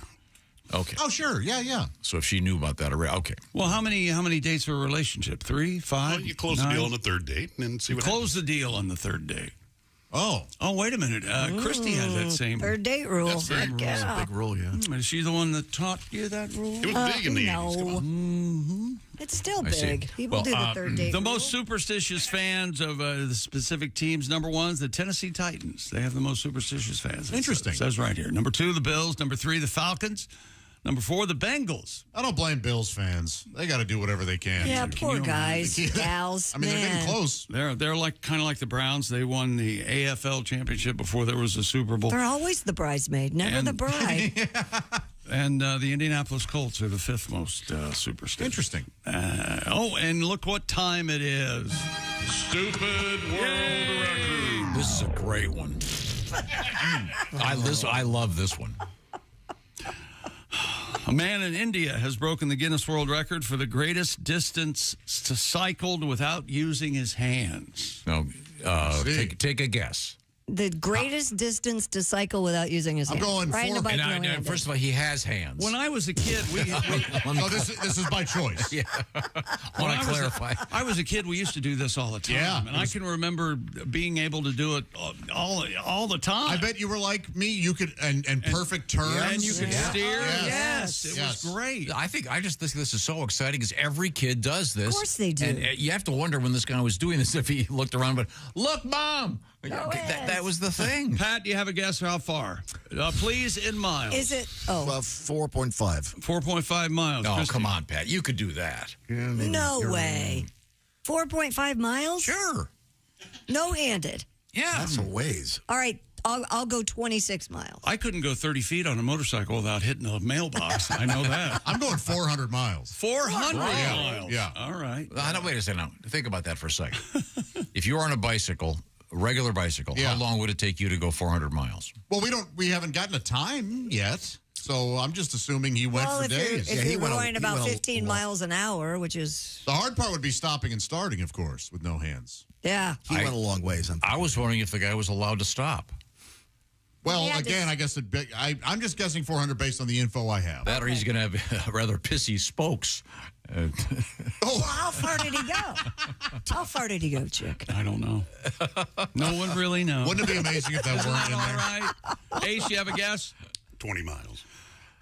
Okay. Oh, sure. Yeah. So if she knew about that already, okay. Well, how many dates for a relationship? 3, 5? Well, you close 9? the deal on the third date and then see what Close the deal on the third date. Oh, wait a minute. Christy has that same. Third date rule. That's the Heck yeah. Big rule, yeah. Is she the one that taught you that rule? It was big in the 80s. Come on. It's still I see. big. People Well, do the third date The rule. most superstitious fans of the specific teams, number 1 is the Tennessee Titans. They have the most superstitious fans. Interesting. It says right here. Number 2, the Bills. Number 3, the Falcons. Number 4, the Bengals. I don't blame Bills fans. They got to do whatever they can. Yeah, poor guys, gals. I mean, they're man. getting close. They're like kind of like the Browns. They won the AFL championship before there was a Super Bowl. They're always the bridesmaid, never And- the bride. And the Indianapolis Colts are the 5th most superstitious. Interesting. And look what time it is. Stupid world record. This is a great one. I love this one. A man in India has broken the Guinness World Record for the greatest distance cycled without using his hands. No, take a guess. The greatest distance to cycle without using his hands. going Riding a four- bike And no-handed. first of all, he has hands. When I was a kid, we No, this is by choice. Yeah. Want to clarify? I was a kid. We used to do this all the time, Yeah, and I can remember being able to do it all the time. I bet you were like me. You could and perfect turns. and you could steer. Yes. It Yes. was great. I just think this is so exciting because every kid does this. Of course they do. And you have to wonder when this guy was doing this if he looked around, but look, Mom. That was the thing. Pat, do you have a guess how far? Please, in miles. Is it? Oh, 4.5. 4.5 miles. Oh, Christy. come on, Pat. You could do that. no way. 4.5 miles? Sure. No-handed. Yeah. That's a ways. All right, I'll go 26 miles. I couldn't go 30 feet on a motorcycle without hitting a mailbox. I know that. I'm going 400 miles. 400 Yeah. miles. Yeah. All right. Wait a second now. Think about that for a second. If you were on a bicycle, a regular bicycle, Yeah. how long would it take you to go 400 miles? Well, we haven't gotten a time yet, so I'm just assuming he went Well, for if days. you're going about 15 miles an hour, which is... The hard part would be stopping and starting, of course, with no hands. Yeah. He went a long ways. I was wondering if the guy was allowed to stop. Well, Yeah, again, I guess I'm just guessing 400 based on the info I have. That or he's going to have rather pissy spokes. Well, how far did he go? How far did he go, Chick? I don't know. No one really knows. Wouldn't it be amazing if that Isn't weren't that in all there? right? Ace, you have a guess? 20 miles.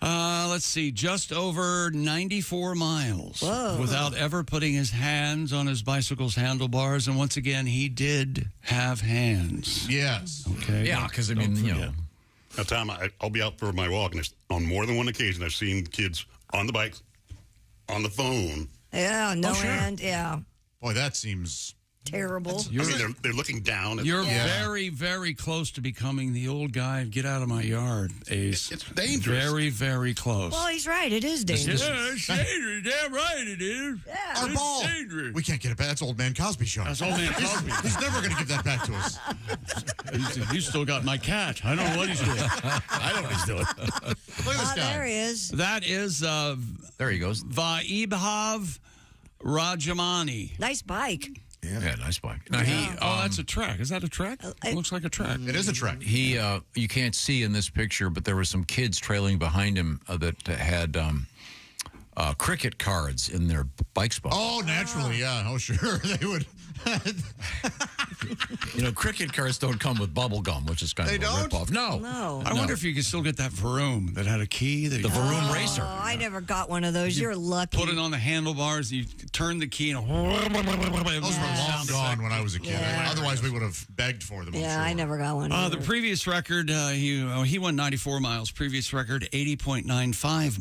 Let's see, just over 94 miles. Whoa. Without ever putting his hands on his bicycle's handlebars. And once again, he did have hands. Yes. Okay. Yeah, because, I mean, you know. Now, Tom, I'll be out for my walk, and on more than one occasion, I've seen kids on the bikes, on the phone. Yeah, no end. Yeah. Boy, that seems terrible. I mean, they're looking down. You're very, very close to becoming the old guy. Get out of my yard, Ace. It's dangerous. Very, very close. Well, he's right. It is dangerous. It's dangerous. Damn right it is. Yeah. our ball. Dangerous. We can't get it back. That's Old Man Cosby show. That's Old Man Cosby. He's never going to give that back to us. He's still got my cat. I don't know what he's doing. I know what he's doing. Look at this guy. There he is. That is There he goes. Vaibhav Rajamani. Nice bike. Yeah, nice bike. Now, that's a track. Is that a track? It looks like a track. It is a track. He, you can't see in this picture, but there were some kids trailing behind him that had cricket cards in their bike spot. Oh, naturally, yeah. Oh, sure. They would. You know, cricket cards don't come with bubble gum, which is kind They of a don't? ripoff. No. No. I wonder if you could still get that Vroom that had a key. That The Vroom Oh, Racer. I never got one of those. You're lucky. Put it on the handlebars. You turn the key and Those were long gone when I was a kid. Yeah. Otherwise, we would have begged for them. I'm Yeah, sure. I never got one. The either. previous record, he won 94 miles. Previous record, 80.95 miles.